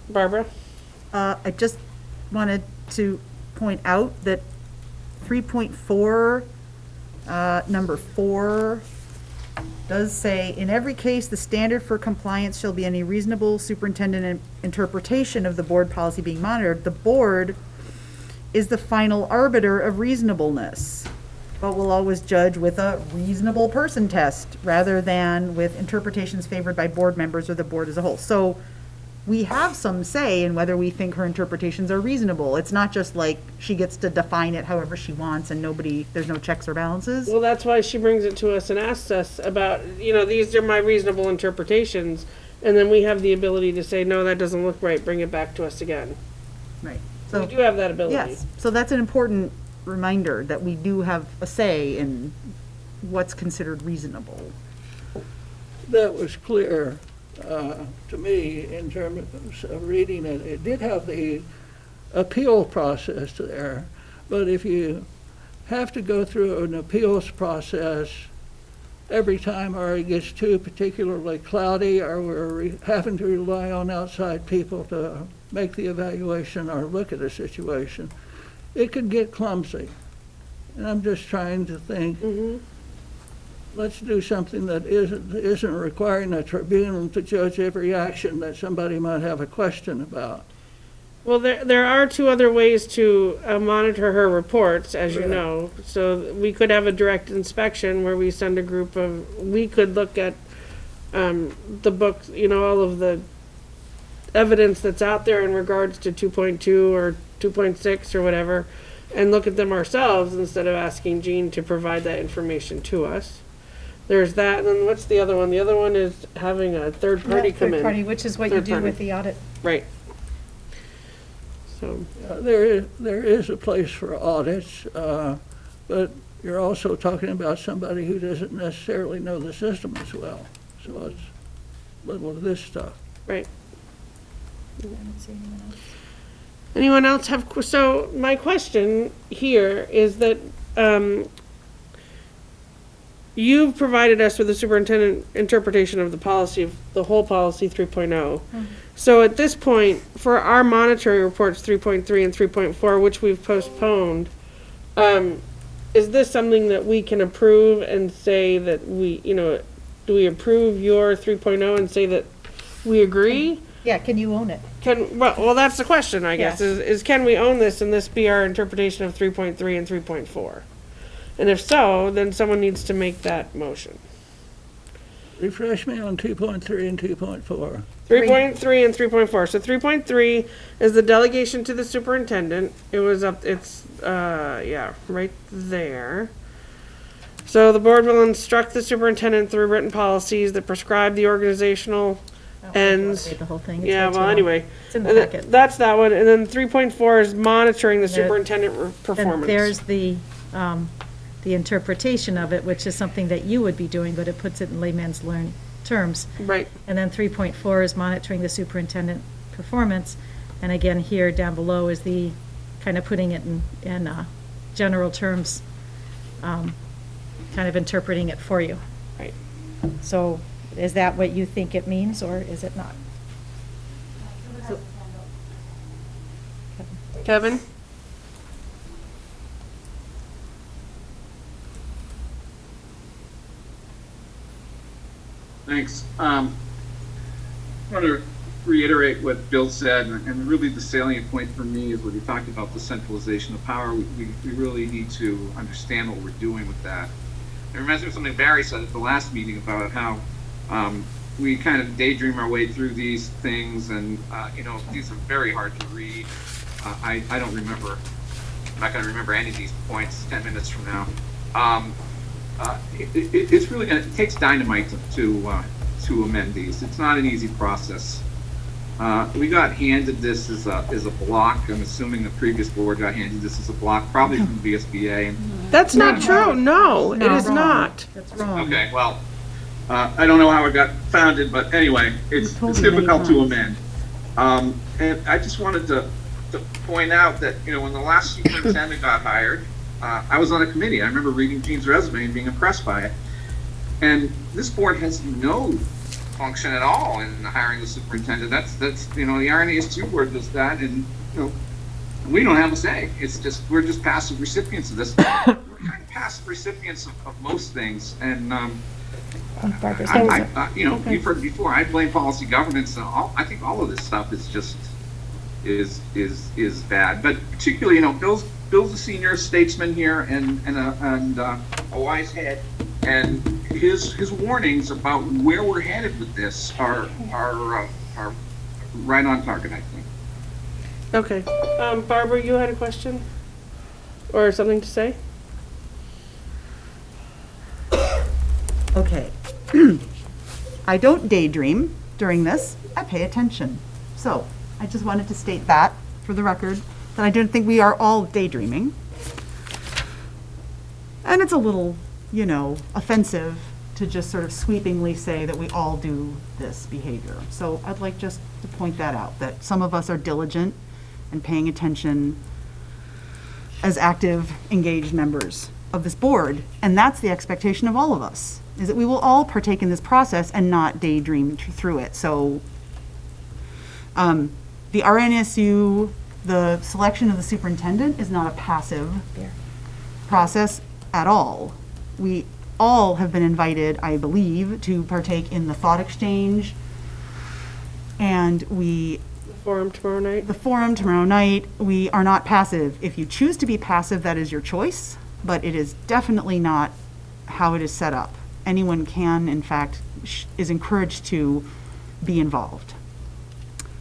Barbara? I just wanted to point out that 3.4, number 4, does say, in every case, the standard for compliance shall be any reasonable superintendent interpretation of the board policy being monitored. The board is the final arbiter of reasonableness, but will always judge with a reasonable person test rather than with interpretations favored by board members or the board as a whole. So we have some say in whether we think her interpretations are reasonable. It's not just like she gets to define it however she wants and there's no checks or balances. Well, that's why she brings it to us and asks us about, these are my reasonable interpretations. And then we have the ability to say, no, that doesn't look right, bring it back to us again. Right. We do have that ability. Yes, so that's an important reminder that we do have a say in what's considered reasonable. That was clear to me in terms of reading it. It did have the appeal process there, but if you have to go through an appeals process every time or it gets too particularly cloudy or we're having to rely on outside people to make the evaluation or look at a situation, it could get clumsy. And I'm just trying to think, let's do something that isn't requiring a tribunal to judge every action that somebody might have a question about. Well, there are two other ways to monitor her reports, as you Yeah. know. So we could have a direct inspection where we send a group we could look at the books, all of the evidence that's out there in regards to 2.2 or 2.6 or whatever, and look at them ourselves instead of asking Jean to provide that information to us. There's that, and then what's the other one? The other one is having a third party come in. Third party, which is what you Third do party. with the audit. Right. So, There is a place for audits, but you're also talking about somebody who doesn't necessarily know the system as well. So it's little of this stuff. right. Anyone else have, so my question here is that, you've provided us with the superintendent interpretation of the policy, of the whole policy 3.0. So at this point, for our monitoring reports 3.3 and 3.4, which we've postponed, is this something that we can approve and say that we, do we approve your 3.0 and say that we agree? Yeah, can you own it? Well, that's the question, I guess, Yes. is can we own this and this be our interpretation of 3.3 and 3.4? And if so, then someone needs to make that motion. Refresh me on 2.3 and 2.4. 3.3 and 3.4. So 3.3 is the delegation to the superintendent. It's right there. So the board will instruct the superintendent through written policies that prescribe the organizational ends. The whole thing. It's Yeah, way too well, long. anyway. It's in the And packet. that's that one. And then 3.4 is monitoring the There- superintendent performance. And there's the interpretation of it, which is something that you would be doing, but it puts it in layman's terms. Right. And then 3.4 is monitoring the superintendent performance. And again, here down below is the, kind of putting it in general terms, kind of interpreting it for you. Right. So is that what you think it means, or is it not? Kevin? Thanks. I want to reiterate what Bill said, and really the salient point for me is when he talked about the centralization of power. We really need to understand what we're doing with that. It reminds me of something Barry said at the last meeting about how we kind of daydream our way through these things, and these are very hard to read. I don't remember. I'm not going to remember any of these points 10 minutes from now. It's really it takes dynamite to amend these. It's not an easy process. We got handed this as a block. I'm assuming the previous board got handed this as a block, probably from VSBA. That's not true. No, it is wrong. not. That's wrong. Okay, well, I don't know how it got founded, but anyway, it's difficult to amend. And I just wanted to point out that, when the last superintendent got hired, I was on a committee. I remember reading Jean's resume and being impressed by it. And this board has no function at all in hiring the superintendent. That's the RNASU board does that, and we don't have a say. It's just, we're just passive recipients of this. We're kind of passive recipients of most things, and you've heard before. I blame policy governance. And I think all of this stuff is just is bad. But particularly, Bill's a senior statesman here and a wise head, and his warnings about where we're headed with this are right on target, I think. Okay. Barbara, you had a question? Or something to say? Okay. I don't daydream during this. I pay attention. So I just wanted to state that for the record, that I don't think we are all daydreaming. And it's a little, offensive to just sort of sweepingly say that we all do this behavior. So I'd like just to point that out, that some of us are diligent and paying attention as active, engaged members of this board. And that's the expectation of all of us, is that we will all partake in this process and not daydream through it. So the RNSU, the selection of the superintendent is not a passive process at all. We all have been invited, I believe, to partake in the thought exchange, and The forum tomorrow night? the forum tomorrow night. We are not passive. If you choose to be passive, that is your choice, but it is definitely not how it is set up. Anyone can, in fact, is encouraged to be involved.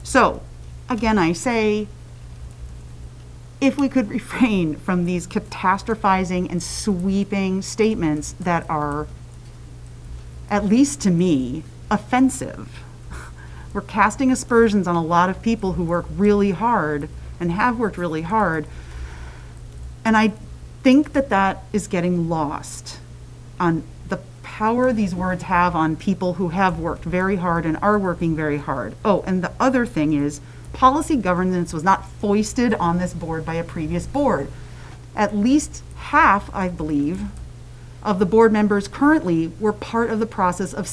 So, again, I say, if we could refrain from these catastrophizing and sweeping statements that are, at least to me, offensive. We're casting aspersions on a lot of people who work really hard and have worked really hard. And I think that that is getting lost on the power these words have on people who have worked very hard and are working very hard. Oh, and the other thing is, policy governance was not foisted on this board by a previous board. At least half, I believe, of the board members currently were part of the process of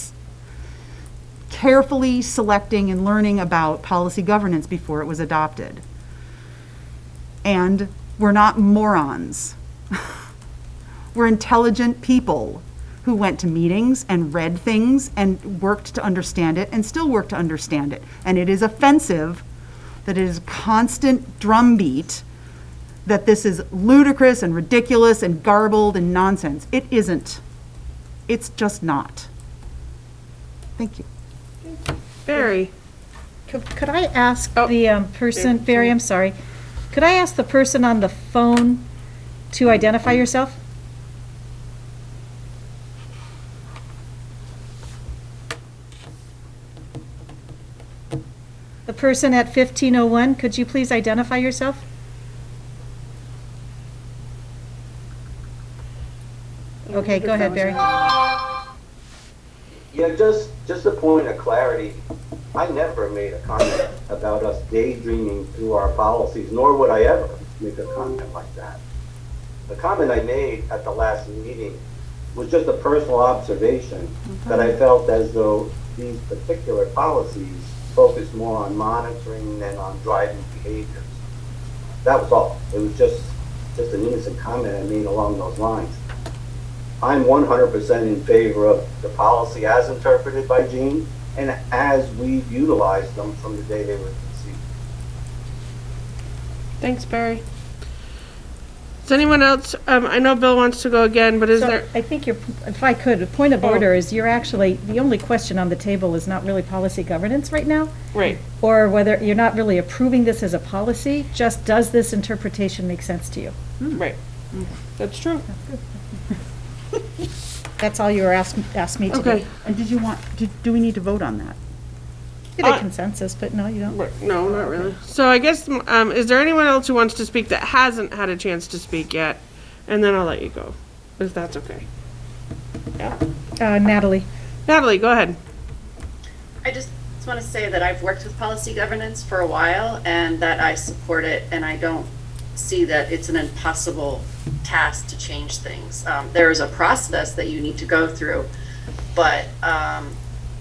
carefully selecting and learning about policy governance before it was adopted. And we're not morons. We're intelligent people who went to meetings and read things and worked to understand it and still work to understand it. And it is offensive that it is a constant drumbeat that this is ludicrous and ridiculous and garbled and nonsense. It isn't. It's just not. Thank you. Barry? Could I ask Oh, the person, yeah, Barry, sorry. I'm sorry, could I ask the person on the phone to identify yourself? The person at 1501, could you please identify yourself? Okay, go ahead, Barry. Yeah, just a point of clarity. I never made a comment about us daydreaming through our policies, nor would I ever make a comment like that. The comment I made at the last meeting was just a personal observation that I felt as though these particular policies focus more on monitoring than on driving behaviors. That was all. It was just an innocent comment I made along those lines. I'm 100% in favor of the policy as interpreted by Jean and as we've utilized them from the day they were conceived. Thanks, Barry. Does anyone else, I know Bill wants to go again, but is So there, I think if I could, a point of order is you're actually, the only question on the table is not really policy governance right now, right, or whether you're not really approving this as a policy, just does this interpretation make sense to you? right. That's true. That's all you were asked me to do. Okay. And did you want, do we need to vote on that? Get a consensus, but no, you don't. Right, no, not really. So I guess, is there anyone else who wants to speak that hasn't had a chance to speak yet? And then I'll let you go, if that's okay. Yeah. Natalie. Natalie, go ahead. I just want to say that I've worked with policy governance for a while and that I support it, and I don't see that it's an impossible task to change things. There is a process that you need to go through, but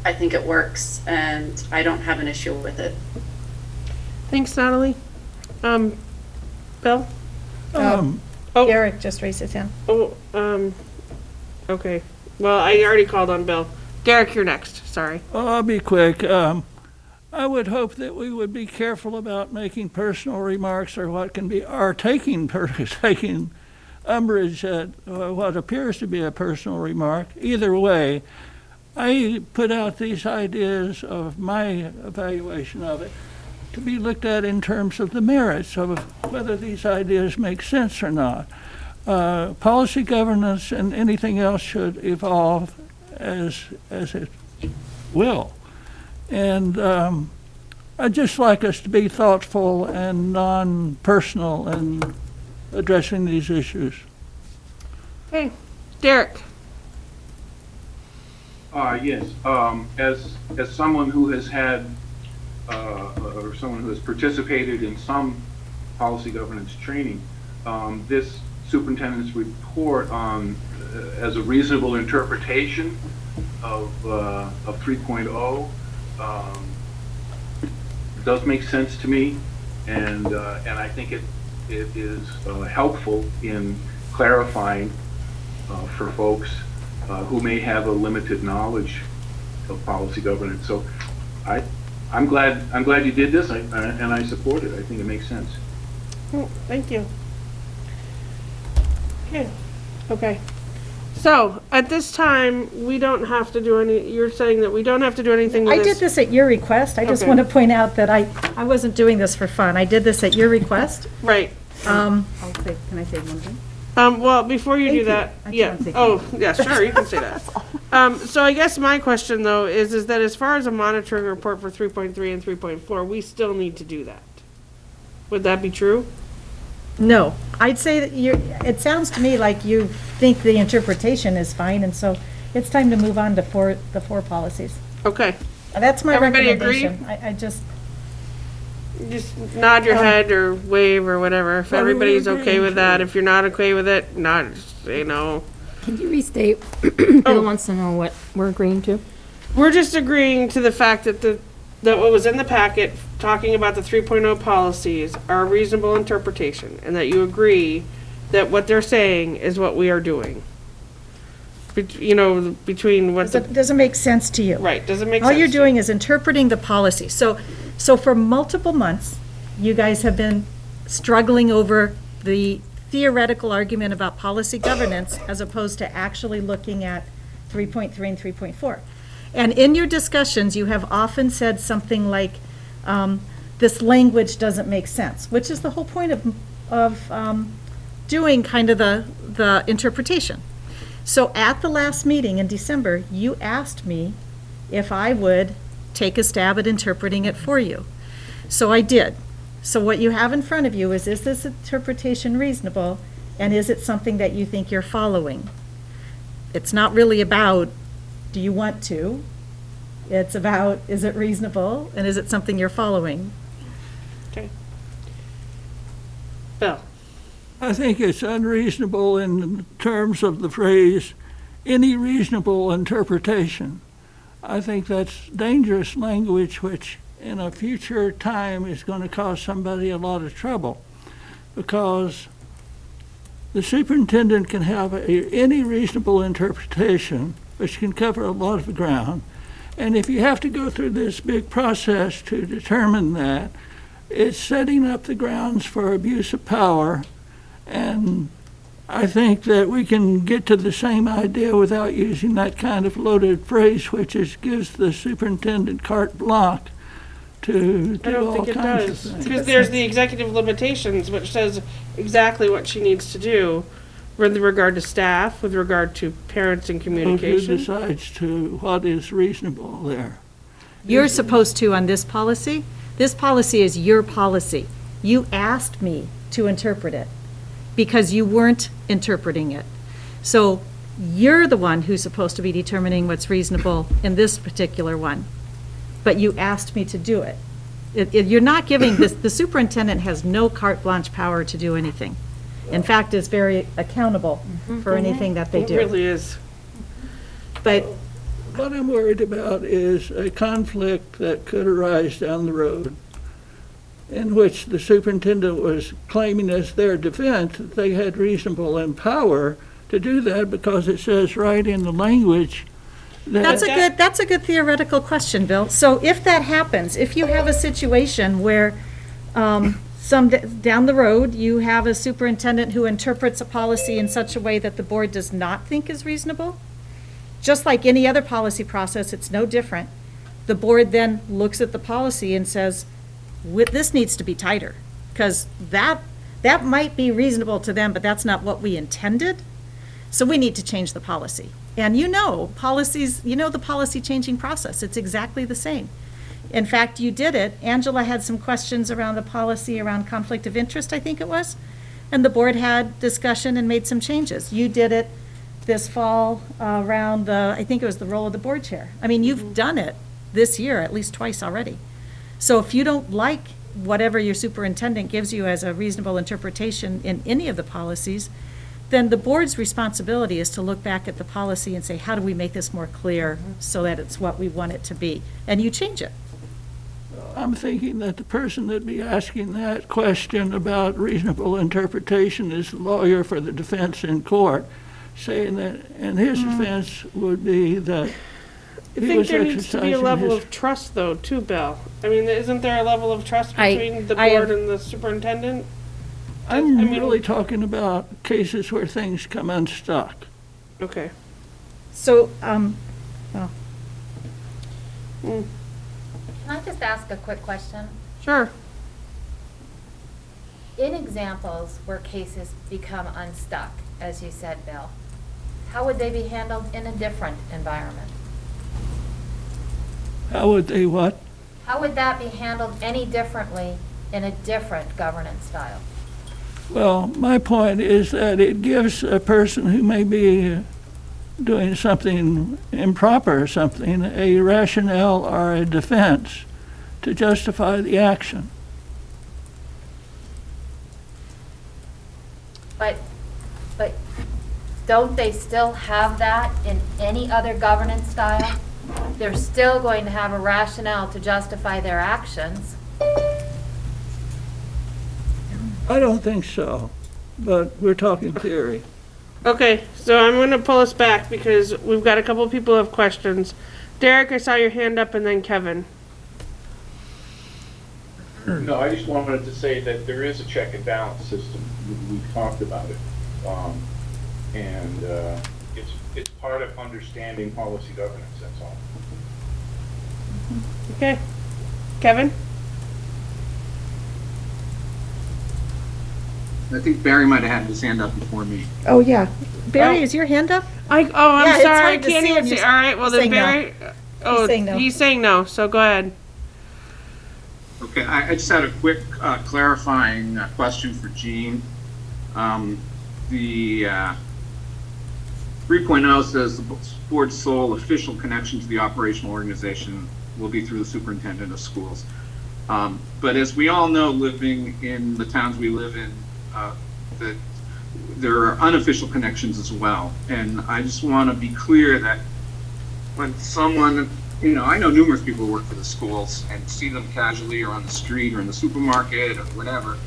I think it works and I don't have an issue with it. Thanks, Natalie. Bill? Um, Oh. Eric just raised his hand. Oh, okay. Well, I already called on Bill. Derek, you're next. Sorry. I'll be quick. I would hope that we would be careful about making personal remarks or what can be, or taking umbrage at what appears to be a personal remark. Either way, I put out these ideas of my evaluation of it to be looked at in terms of the merits of whether these ideas make sense or not. Policy governance and anything else should evolve as it will. And I'd just like us to be thoughtful and non-personal in addressing these issues. Okay. Derek? Yes, as someone who has had, or someone who has participated in some policy governance training, this superintendent's report as a reasonable interpretation of 3.0 does make sense to me, and I think it is helpful in clarifying for folks who may have a limited knowledge of policy governance. So I'm glad you did this, and I support it. I think it makes sense. Oh, thank you. Okay. So, at this time, we don't have to do you're saying that we don't have to do anything with I did this at your request. I just Okay. want to point out that I wasn't doing this for fun. I did this at your request. Right. Can I say one thing? Well, before you do Thank you. that, I yeah. can't say Oh, yeah, sure, you can say that. So I guess my question, though, is that as far as a monitoring report for 3.3 and 3.4, we still need to do that. Would that be true? No, I'd say that it sounds to me like you think the interpretation is fine, and so it's time to move on to the four policies. Okay. That's my Everybody agree? recommendation. I just, Just nod your head or wave or whatever. If Well, we everybody's agree, okay with that, sure. if you're not okay with it, not, say no. Can you restate? Bill wants to know what we're agreeing to. We're just agreeing to the fact that that what was in the packet, talking about the 3.0 policies, are a reasonable interpretation, and that you agree that what they're saying is what we are doing. Between what doesn't make sense to you. right, doesn't make All sense. you're to doing is interpreting the policy. So for multiple months, you guys have been struggling over the theoretical argument about policy governance as opposed to actually looking at 3.3 and 3.4. And in your discussions, you have often said something like, this language doesn't make sense, which is the whole point of doing kind of the interpretation. So at the last meeting in December, you asked me if I would take a stab at interpreting it for you. So I did. So what you have in front of you is this interpretation reasonable, and is it something that you think you're following? It's not really about, do you want to? It's about, is it reasonable, and is it something you're following? Okay. Bill? I think it's unreasonable in terms of the phrase, any reasonable interpretation. I think that's dangerous language which in a future time is going to cause somebody a lot of trouble, because the superintendent can have any reasonable interpretation, which can cover a lot of ground. And if you have to go through this big process to determine that, it's setting up the grounds for abuse of power. And I think that we can get to the same idea without using that kind of loaded phrase, which gives the superintendent carte blanche to I do don't all think it kinds of does, things. because there's the executive limitations, which says exactly what she needs to do with regard to staff, with regard to parents and Who communication. decides to what is reasonable there? You're supposed to on this policy. This policy is your policy. You asked me to interpret it because you weren't interpreting it. So you're the one who's supposed to be determining what's reasonable in this particular one. But you asked me to do it. You're not giving this, the superintendent has no carte blanche power to do anything. In fact, is very accountable for anything that they It do. really is. But What I'm worried about is a conflict that could arise down the road. in which the superintendent was claiming as their defense that they had reasonable and power to do that because it says right in the language that. That's a good theoretical question, Bill. So if that happens, if you have a situation where down the road, you have a superintendent who interprets a policy in such a way that the board does not think is reasonable, just like any other policy process, it's no different. The board then looks at the policy and says, this needs to be tighter, because that might be reasonable to them, but that's not what we intended. So we need to change the policy. And policies, the policy changing process, it's exactly the same. In fact, you did it. Angela had some questions around the policy around conflict of interest, I think it was, and the board had discussion and made some changes. You did it this fall around I think it was the role of the board chair. I mean, you've done it this year at least twice already. So if you don't like whatever your superintendent gives you as a reasonable interpretation in any of the policies, then the board's responsibility is to look back at the policy and say, how do we make this more clear so that it's what we want it to be? And you change it. I'm thinking that the person that'd be asking that question about reasonable interpretation is the lawyer for the defense in court, saying that, and his defense would be that I think there needs to be a level of trust, though, too, Bill. I mean, isn't there a level of trust between the board and the superintendent? I'm really talking about cases where things come unstuck. Okay. So, Can I just ask a quick question? Sure. In examples where cases become unstuck, as you said, Bill, how would they be handled in a different environment? How would they what? How would that be handled any differently in a different governance style? Well, my point is that it gives a person who may be doing something improper or something a rationale or a defense to justify the action. But don't they still have that in any other governance style? They're still going to have a rationale to justify their actions. I don't think so, but we're talking theory. Okay, so I'm going to pull us back because we've got a couple of people who have questions. Derek, I saw your hand up, and then Kevin. No, I just wanted to say that there is a check and balance system. We've talked about it. It's part of understanding policy governance, that's all. Okay. Kevin? I think Barry might have had his hand up before me. oh, yeah. Barry, is your hand up? I'm Yeah, it's sorry, I hard to can't see even when see. you're All right, well then saying no. Barry. Oh, saying no. he's saying no, so go ahead. Okay, I just had a quick clarifying question for Jean. The 3.0 says the board's sole official connection to the operational organization will be through the superintendent of schools. But as we all know, living in the towns we live in, that there are unofficial connections as well. And I just want to be clear that when someone, I know numerous people who work for the schools and see them casually or on the street or in the supermarket or whatever.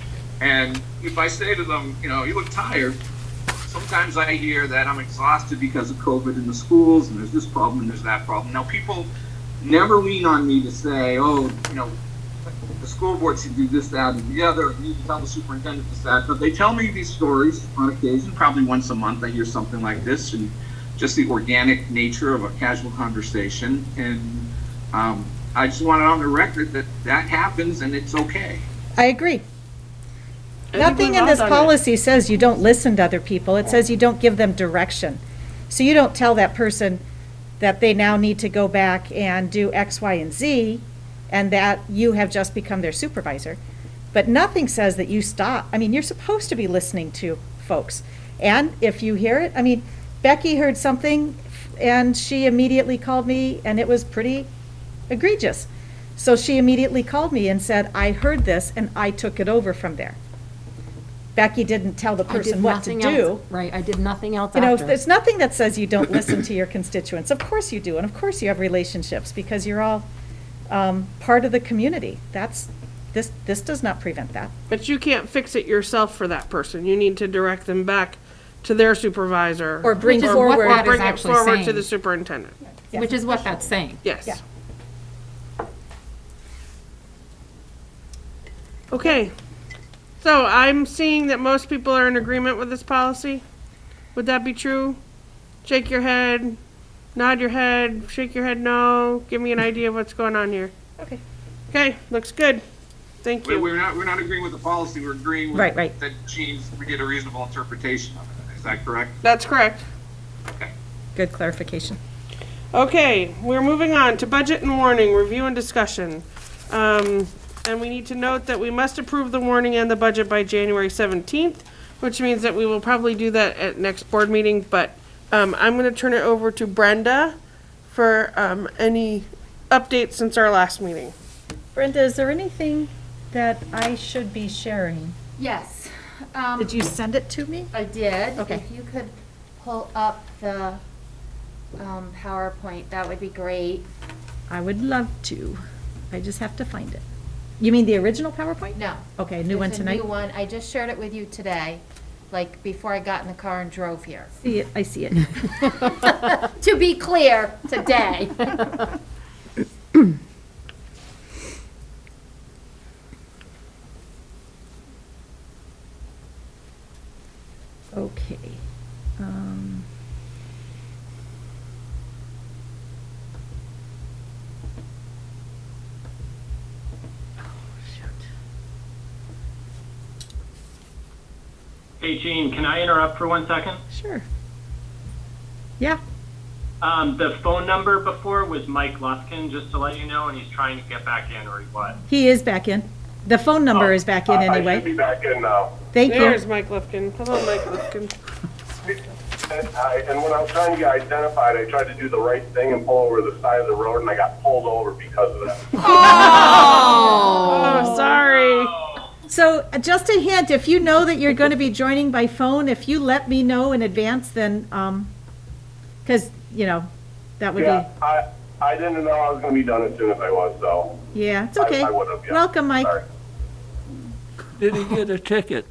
And if I say to them, you look tired, sometimes I hear that I'm exhausted because of COVID in the schools and there's this problem and there's that problem. Now, people never lean on me to say, the school board should do this, that, and the other, and you can tell the superintendent this, that, but they tell me these stories on occasion, probably once a month I hear something like this, and just the organic nature of a casual conversation, and I just want it on the record that happens and it's okay. I agree. Nothing in this policy says you don't listen to other people. It says you don't give them direction. So you don't tell that person that they now need to go back and do X, Y, and Z, and that you have just become their supervisor. But nothing says that you stop. I mean, you're supposed to be listening to folks. And if you hear it, Becky heard something and she immediately called me and it was pretty egregious. So she immediately called me and said, I heard this and I took it over from there. Becky didn't tell the person what to do. Right, I did nothing else after. There's nothing that says you don't listen to your constituents. Of course you do, and of course you have relationships because you're all part of the community. That's This does not prevent that. But you can't fix it yourself for that person. You need to direct them back to their supervisor. Or bring Which is forward. what Or that is bring it actually forward to saying. the superintendent. Yeah. Which is what that's saying. Yes. Yeah. Okay. So I'm seeing that most people are in agreement with this policy. Would that be true? Shake your head, nod your head, shake your head no. Give me an idea of what's going on here. Okay. Okay, looks good. Thank you. We're not agreeing with the policy, we're agreeing with. Right. That we get a reasonable interpretation of it, is that correct? That's correct. Okay. Good clarification. Okay, we're moving on to budget and warning, review and discussion. And we need to note that we must approve the warning and the budget by January 17th, which means that we will probably do that at next board meeting, but I'm going to turn it over to Brenda for any updates since our last meeting. Brenda, is there anything that I should be sharing? Yes. Did you send it to me? I did. Okay. If you could pull up the PowerPoint, that would be great. I would love to. I just have to find it. You mean the original PowerPoint? No. Okay, new one There's a tonight? new one. I just shared it with you today, like before I got in the car and drove here. See it, I see it. To be clear, today. Okay. Hey, Jean, can I interrupt for 1 second? Sure. Yeah, The phone number before was Mike Luskin, just to let you know, and he's trying to get back in, or he was. he is back in. The phone number is back in I should anyway. be back in now. Thank you. There's Mike Lifkin. Hello, Mike Lifkin. And when I was trying to get identified, I tried to do the right thing and pull over the side of the road, and I got pulled over because of that. Oh, sorry. So just a hint, if you know that you're going to be joining by phone, if you let me know in advance, then, because, that would Yeah, be, I didn't know I was going to be done as soon as I was, so. yeah, it's okay. I would have, yeah. Welcome, Mike. Sorry. Did he get a ticket?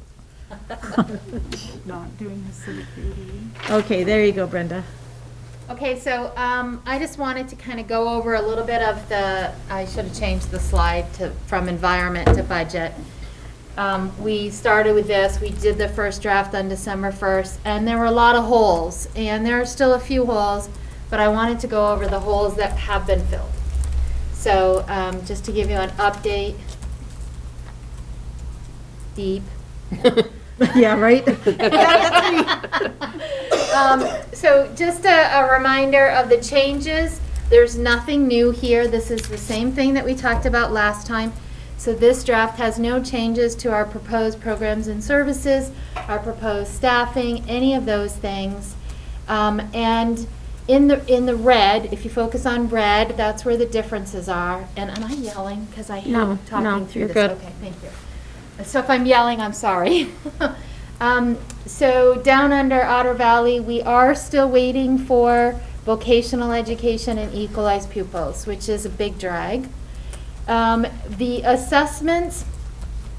Not doing his civic duty. Okay, there you go, Brenda. Okay, so I just wanted to kind of go over a little bit of I should have changed the slide from environment to budget. We started with this, we did the first draft on December 1st, and there were a lot of holes, and there are still a few holes, but I wanted to go over the holes that have been filled. So just to give you an update, deep. Yeah, right? So just a reminder of the changes. There's nothing new here. This is the same thing that we talked about last time. So this draft has no changes to our proposed programs and services, our proposed staffing, any of those things. And in the red, if you focus on red, that's where the differences are. And am I yelling? Because I hate No, talking through you're this. good. Okay, thank you. So if I'm yelling, I'm sorry. So down under Otter Valley, we are still waiting for vocational education and equalized pupils, which is a big drag. The assessments,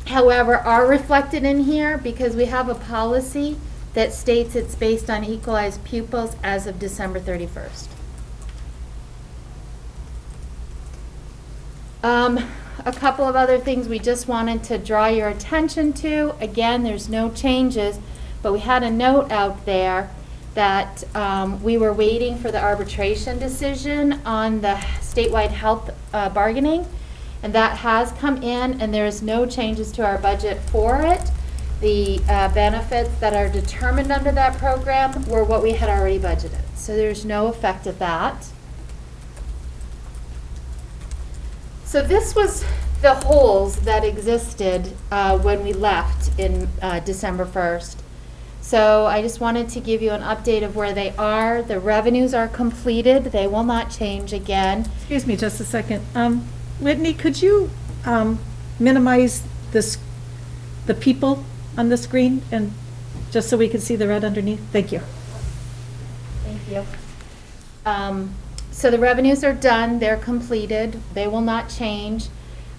however, are reflected in here because we have a policy that states it's based on equalized pupils as of December 31st. A couple of other things we just wanted to draw your attention to. Again, there's no changes, but we had a note out there that we were waiting for the arbitration decision on the statewide health bargaining, and that has come in, and there's no changes to our budget for it. The benefits that are determined under that program were what we had already budgeted, so there's no effect of that. So this was the holes that existed when we left in December 1st. So I just wanted to give you an update of where they are. The revenues are completed. They will not change again. Excuse me just a second. Whitney, could you minimize the people on the screen, and just so we can see the red underneath? Thank you. Thank you. So the revenues are done. They're completed. They will not change.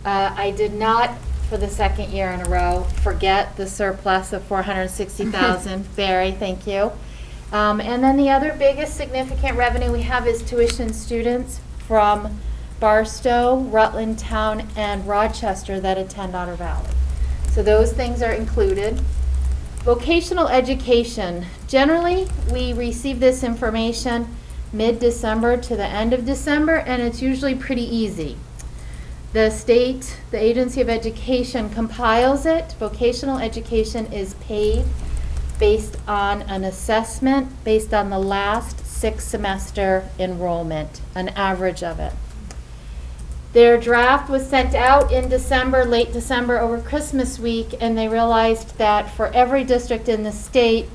I did not for the second year in a row. Forget the surplus of 460,000. Barry, thank you. And then the other biggest significant revenue we have is tuition students from Barstow, Rutland Town, and Rochester that attend Otter Valley. So those things are included. Vocational education. Generally, we receive this information mid-December to the end of December, and it's usually pretty easy. The state, the Agency of Education compiles it. Vocational education is paid based on an assessment, based on the last 6-semester enrollment, an average of it. Their draft was sent out in December, late December, over Christmas week, and they realized that for every district in the state,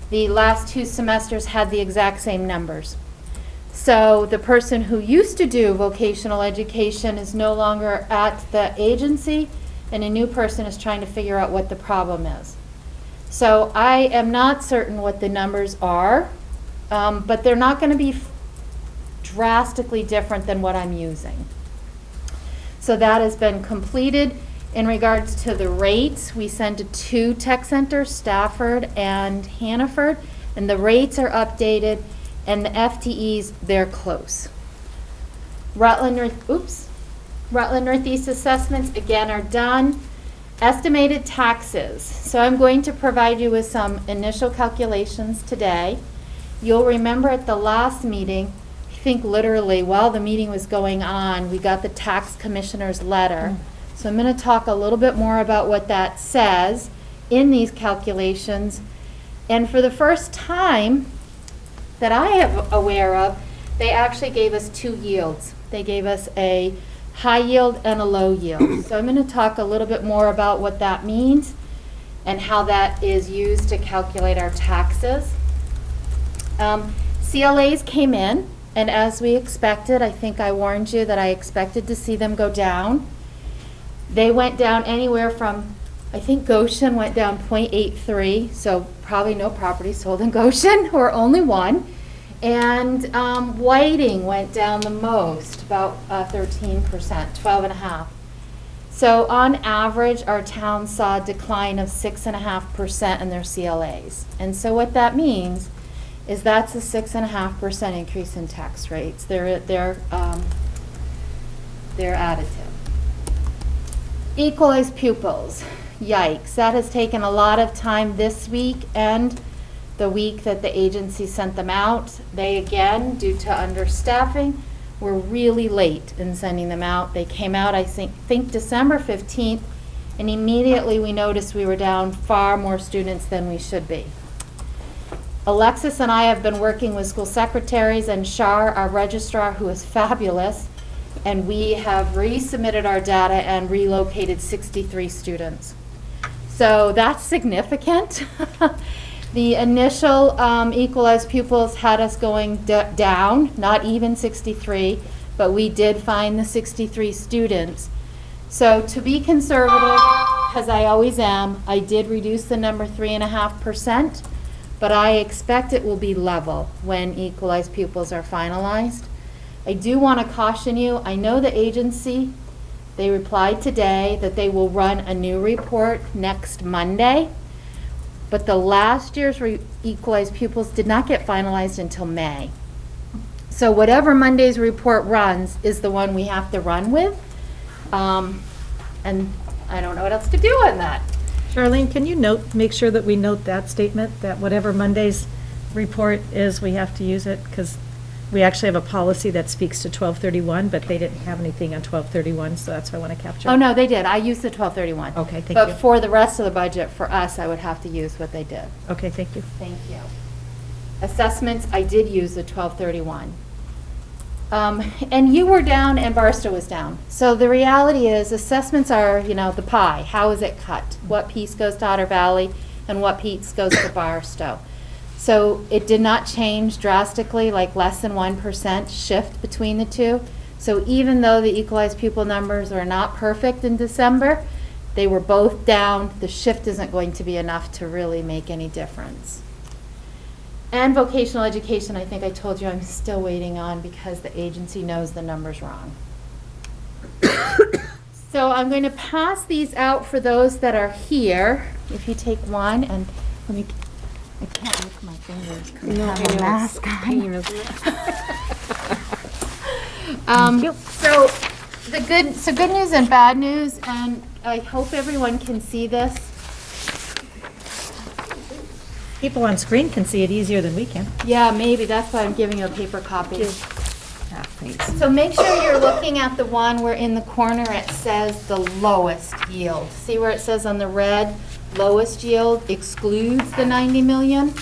the last 2 semesters had the exact same numbers. So the person who used to do vocational education is no longer at the agency, and a new person is trying to figure out what the problem is. So I am not certain what the numbers are, but they're not going to be drastically different than what I'm using. So that has been completed. In regards to the rates, we sent to 2 tech centers, Stafford and Hannaford, and the rates are updated, and the FTEs, they're close. Rutland Northeast assessments, again, are done. Estimated taxes. So I'm going to provide you with some initial calculations today. You'll remember at the last meeting, I think literally while the meeting was going on, we got the tax commissioner's letter. So I'm going to talk a little bit more about what that says in these calculations. And for the first time that I am aware of, they actually gave us 2 yields. They gave us a high yield and a low yield. So I'm going to talk a little bit more about what that means and how that is used to calculate our taxes. CLAs came in, and as we expected, I think I warned you that I expected to see them go down. They went down anywhere from, I think Goshen went down 0.83, so probably no property sold in Goshen, or only 1. And Whiting went down the most, about 13%, 12.5%. So on average, our town saw a decline of 6.5% in their CLAs. And so what that means is that's a 6.5% increase in tax rates. They're additive. Equalized pupils, yikes. That has taken a lot of time this week and the week that the agency sent them out. They, again, due to understaffing, were really late in sending them out. They came out, I think December 15th, and immediately we noticed we were down far more students than we should be. Alexis and I have been working with school secretaries and Shar, our registrar, who is fabulous, and we have resubmitted our data and relocated 63 students. So that's significant. The initial equalized pupils had us going down, not even 63, but we did find the 63 students. So to be conservative, as I always am, I did reduce the number 3.5%, but I expect it will be level when equalized pupils are finalized. I do want to caution you, I know the agency, they replied today that they will run a new report next Monday. But the last year's equalized pupils did not get finalized until May. So whatever Monday's report runs is the one we have to run with. And I don't know what else to do on that. Charlene, can you make sure that we note that statement, that whatever Monday's report is, we have to use it? Because we actually have a policy that speaks to 1231, but they didn't have anything on 1231, so that's what I want to capture. Oh, no, they did. I used the 1231. Okay, thank you. But for the rest of the budget, for us, I would have to use what they did. Okay, thank you. Thank you. Assessments, I did use the 1231. And you were down and Barstow was down. So the reality is assessments are, the pie. How is it cut? What piece goes to Otter Valley and what piece goes to Barstow? So it did not change drastically, like less than 1% shift between the two. So even though the equalized pupil numbers are not perfect in December, they were both down. The shift isn't going to be enough to really make any difference. And vocational education, I think I told you I'm still waiting on because the agency knows the number's wrong. So I'm going to pass these out for those that are here. If you take one and let me, I can't lift my fingers because I have a mask on. So good news and bad news, and I hope everyone can see this. People on screen can see it easier than we can. Yeah, maybe, that's why I'm giving you a paper copy. Yeah, thanks. So make sure you're looking at the one where in the corner it says the lowest yield. See where it says on the red, lowest yield excludes the 90 million?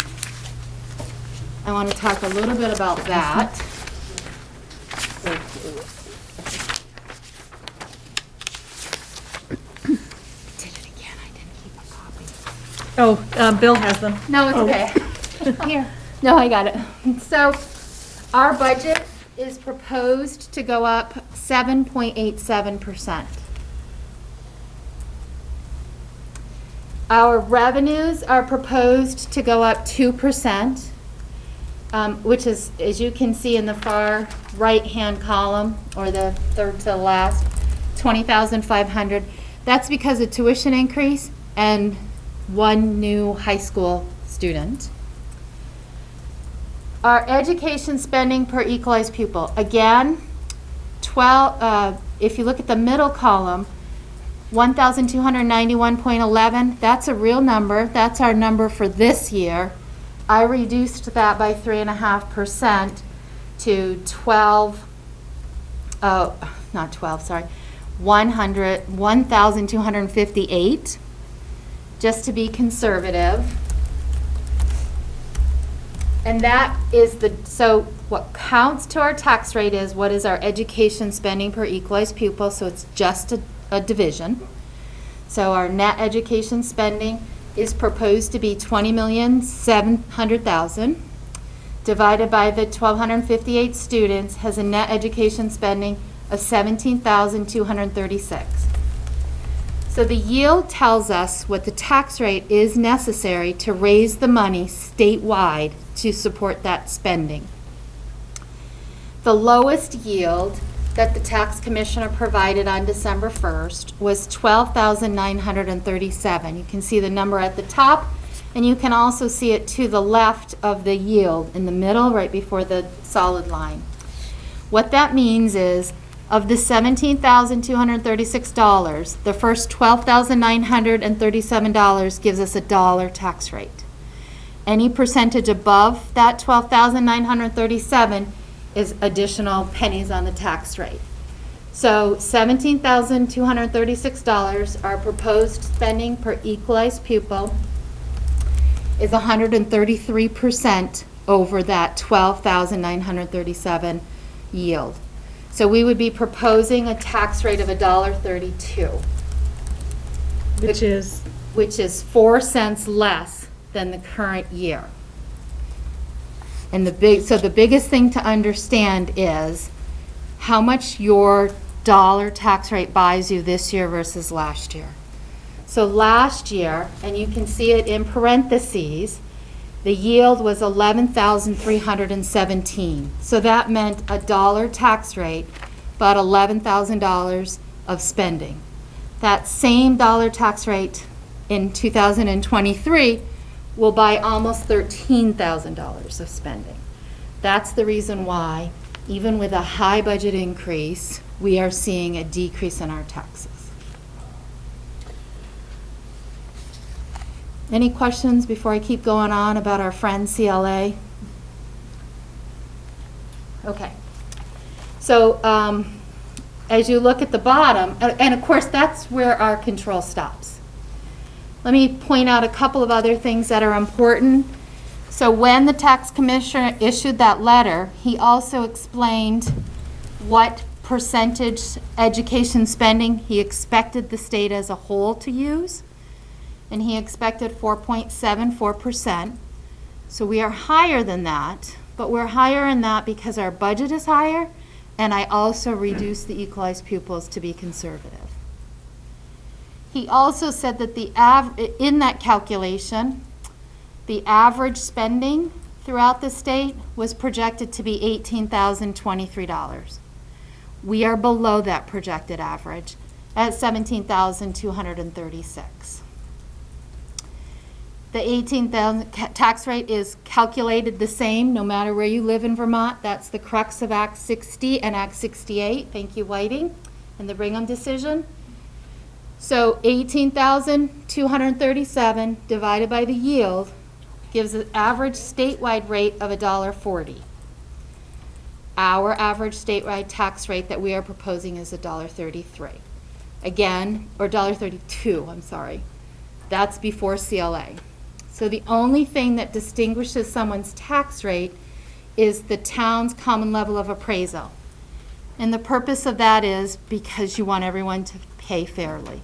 I want to talk a little bit about that. Oh, Bill has them. No, it's okay. Here. No, I got it. So our budget is proposed to go up 7.87%. Our revenues are proposed to go up 2%, which is, as you can see in the far right-hand column, or the third to the last, 20,500. That's because of tuition increase and one new high school student. Our education spending per equalized pupil, again, if you look at the middle column, 1,291.11, that's a real number. That's our number for this year. I reduced that by 3.5% to 1,258, just to be conservative. And that is so what counts to our tax rate is what is our education spending per equalized pupil, so it's just a division. So our net education spending is proposed to be $20,700,000 divided by the 1,258 students has a net education spending of $17,236. So the yield tells us what the tax rate is necessary to raise the money statewide to support that spending. The lowest yield that the tax commissioner provided on December 1st was $12,937. You can see the number at the top, and you can also see it to the left of the yield in the middle, right before the solid line. What that means is, of the $17,236, the first $12,937 gives us $1 tax rate. Any percentage above that $12,937 is additional pennies on the tax rate. So $17,236, our proposed spending per equalized pupil is 133% over that $12,937 yield. So we would be proposing a tax rate of $1.32. Which is 4 cents less than the current year. And so the biggest thing to understand is how much your dollar tax rate buys you this year versus last year. So last year, and you can see it in parentheses, the yield was 11,317. So that meant a dollar tax rate, about $11,000 of spending. That same dollar tax rate in 2023 will buy almost $13,000 of spending. That's the reason why, even with a high budget increase, we are seeing a decrease in our taxes. Any questions before I keep going on about our friend CLA? Okay. So as you look at the bottom, and of course that's where our control stops. Let me point out a couple of other things that are important. So when the tax commissioner issued that letter, he also explained what percentage education spending he expected the state as a whole to use. And he expected 4.74%. So we are higher than that, but we're higher in that because our budget is higher, and I also reduced the equalized pupils to be conservative. He also said that in that calculation, the average spending throughout the state was projected to be $18,023. We are below that projected average, at 17,236. The 18,000 tax rate is calculated the same no matter where you live in Vermont. That's the crux of Act 60 and Act 68. Thank you, Whiting, and the Brigham decision. So 18,237 divided by the yield gives an average statewide rate of $1.40. Our average statewide tax rate that we are proposing is $1.33. Again, or $1.32, I'm sorry. That's before CLA. So the only thing that distinguishes someone's tax rate is the town's common level of appraisal. And the purpose of that is because you want everyone to pay fairly.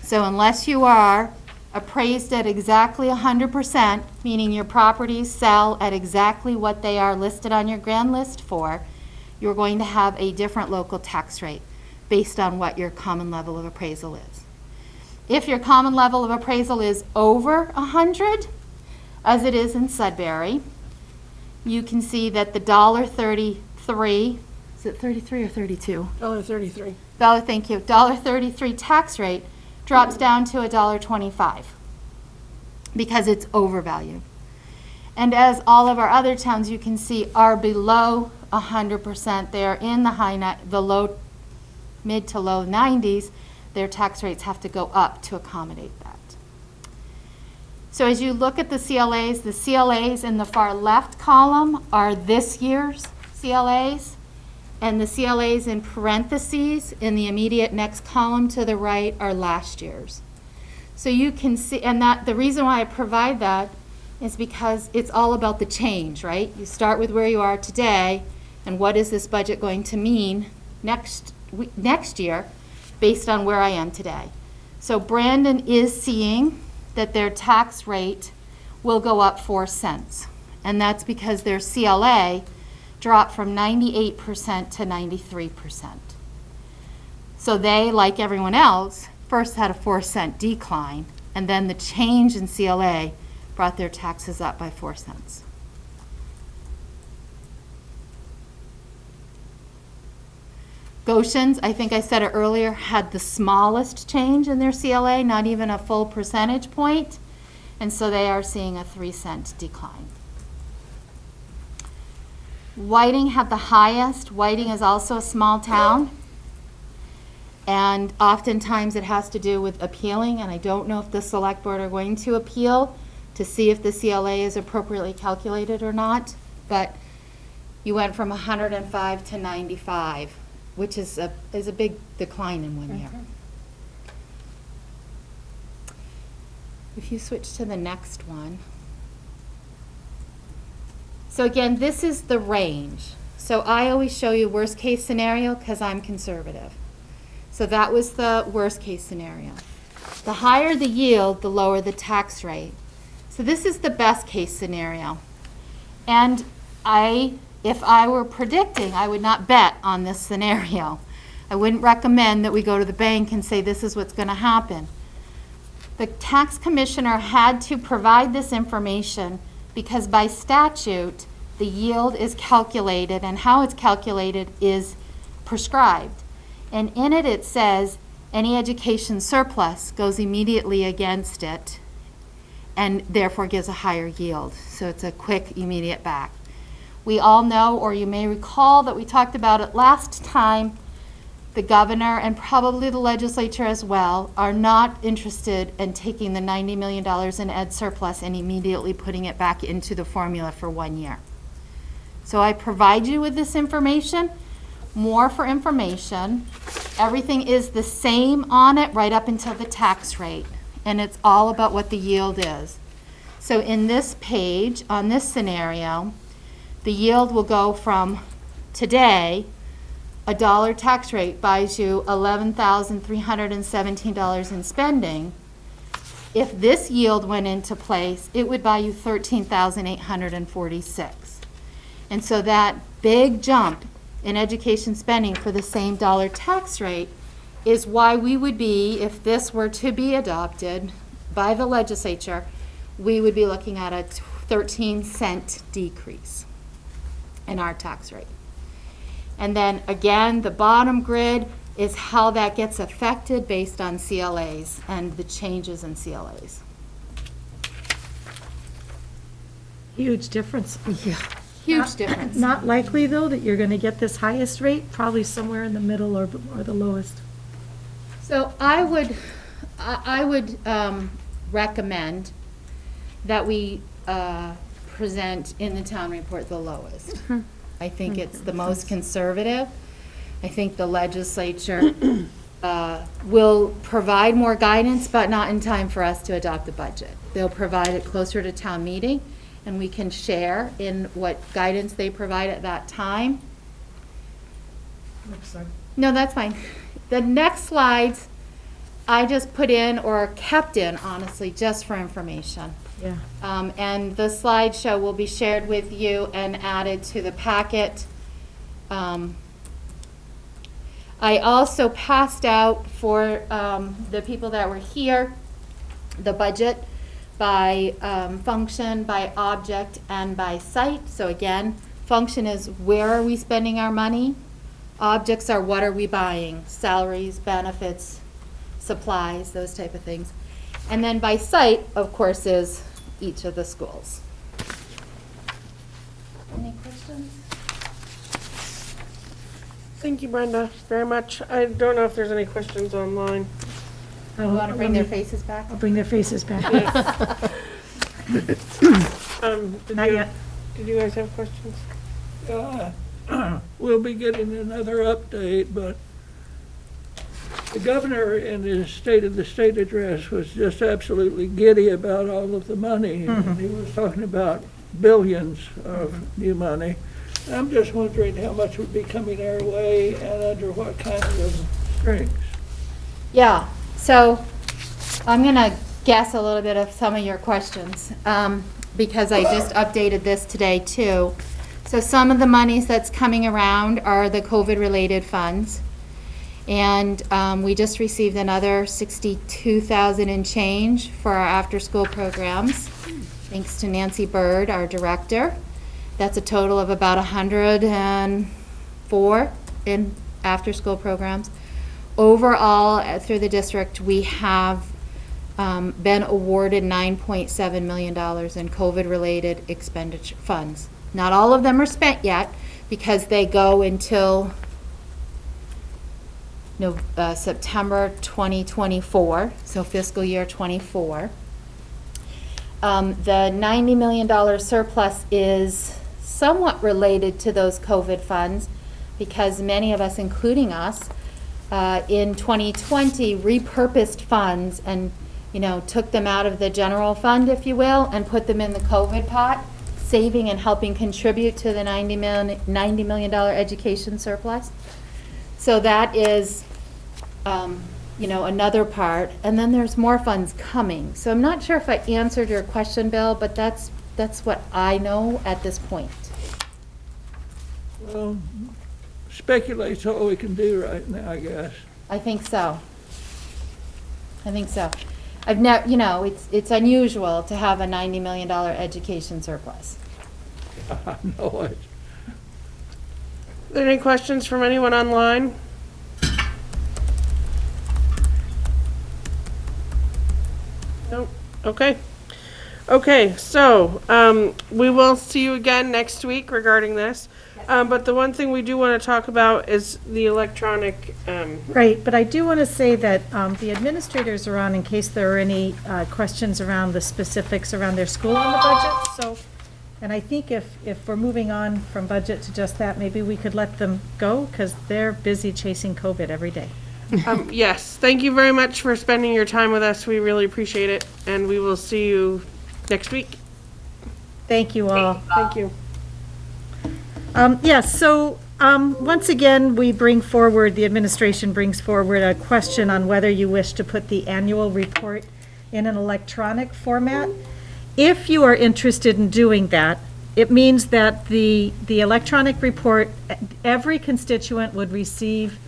So unless you are appraised at exactly 100%, meaning your properties sell at exactly what they are listed on your grand list for, you're going to have a different local tax rate based on what your common level of appraisal is. If your common level of appraisal is over 100, as it is in Sudbury, you can see that the $1.33, is it 33 or 32? $1.33. Thank you. $1.33 tax rate drops down to $1.25 because it's overvalued. And as all of our other towns you can see are below 100%, they are in the mid to low 90s, their tax rates have to go up to accommodate that. So as you look at the CLAs in the far left column are this year's CLAs, and the CLAs in parentheses in the immediate next column to the right are last year's. So you can see, and that the reason why I provide that is because it's all about the change, right? You start with where you are today, and what is this budget going to mean next year based on where I am today. So Brandon is seeing that their tax rate will go up 4 cents, and that's because their CLA dropped from 98% to 93%. So they, like everyone else, first had a 4-cent decline, and then the change in CLA brought their taxes up by 4 cents. Goshen's, I think I said it earlier, had the smallest change in their CLA, not even a full percentage point, and so they are seeing a 3-cent decline. Whiting had the highest. Whiting is also a small town, and oftentimes it has to do with appealing, and I don't know if the select board are going to appeal to see if the CLA is appropriately calculated or not, but you went from 105 to 95, which is a big decline in 1 year. If you switch to the next one. So again, this is the range. So I always show you worst case scenario because I'm conservative. So that was the worst case scenario. The higher the yield, the lower the tax rate. So this is the best case scenario. And if I were predicting, I would not bet on this scenario. I wouldn't recommend that we go to the bank and say this is what's going to happen. The tax commissioner had to provide this information because by statute, the yield is calculated, and how it's calculated is prescribed. And in it, it says any education surplus goes immediately against it and therefore gives a higher yield. So it's a quick, immediate back. We all know, or you may recall that we talked about it last time, the governor and probably the legislature as well are not interested in taking the $90 million in ed surplus and immediately putting it back into the formula for 1 year. So I provide you with this information, more for information. Everything is the same on it right up until the tax rate, and it's all about what the yield is. So in this page, on this scenario, the yield will go from today, $1 tax rate buys you $11,317 in spending. If this yield went into place, it would buy you $13,846. And so that big jump in education spending for the same dollar tax rate is why we would be, if this were to be adopted by the legislature, we would be looking at a 13-cent decrease in our tax rate. And then again, the bottom grid is how that gets affected based on CLAs and the changes in CLAs. Huge difference. Yeah. Huge difference. Not likely, though, that you're going to get this highest rate, probably somewhere in the middle or the lowest. So I would recommend that we present in the town report the lowest. I think it's the most conservative. I think the legislature will provide more guidance, but not in time for us to adopt the budget. They'll provide it closer to town meeting, and we can share in what guidance they provide at that time. Sorry. No, that's fine. The next slides, I just put in or kept in, honestly, just for information. Yeah. And the slideshow will be shared with you and added to the packet. I also passed out for the people that were here, the budget by function, by object, and by site. So again, function is where are we spending our money? Objects are what are we buying? Salaries, benefits, supplies, those type of things. And then by site, of course, is each of the schools. Any questions? Thank you, Brenda, very much. I don't know if there's any questions online. You want to bring their faces back? I'll bring their faces back. Not yet. Did you guys have questions? We'll be getting another update, but the governor in his State of the State address was just absolutely giddy about all of the money. And he was talking about billions of new money. I'm just wondering how much would be coming our way and under what kind of strings. Yeah, so I'm going to guess a little bit of some of your questions because I just updated this today too. So some of the monies that's coming around are the COVID-related funds. And we just received another $62,000 and change for our after-school programs, thanks to Nancy Bird, our director. That's a total of about 104 in after-school programs. Overall, through the district, we have been awarded $9.7 million in COVID-related expenditure funds. Not all of them are spent yet because they go until September 2024, so fiscal year 24. The $90 million surplus is somewhat related to those COVID funds because many of us, including us, in 2020 repurposed funds and took them out of the general fund, if you will, and put them in the COVID pot, saving and helping contribute to the $90 million education surplus. So that is another part, and then there's more funds coming. So I'm not sure if I answered your question, Bill, but that's what I know at this point. Well, speculate's all we can do right now, I guess. I think so. I've never, it's unusual to have a $90 million education surplus. I know it. Are there any questions from anyone online? Nope. Okay, so we will see you again next week regarding this. But the one thing we do want to talk about is the electronic. Right, but I do want to say that the administrators are on in case there are any questions around the specifics around their school on the budget. So, and I think if we're moving on from budget to just that, maybe we could let them go because they're busy chasing COVID every day. Yes, thank you very much for spending your time with us. We really appreciate it, and we will see you next week. Thank you all. Thank you. Yes, so once again, the administration brings forward a question on whether you wish to put the annual report in an electronic format. If you are interested in doing that, it means that the electronic report, every constituent would receive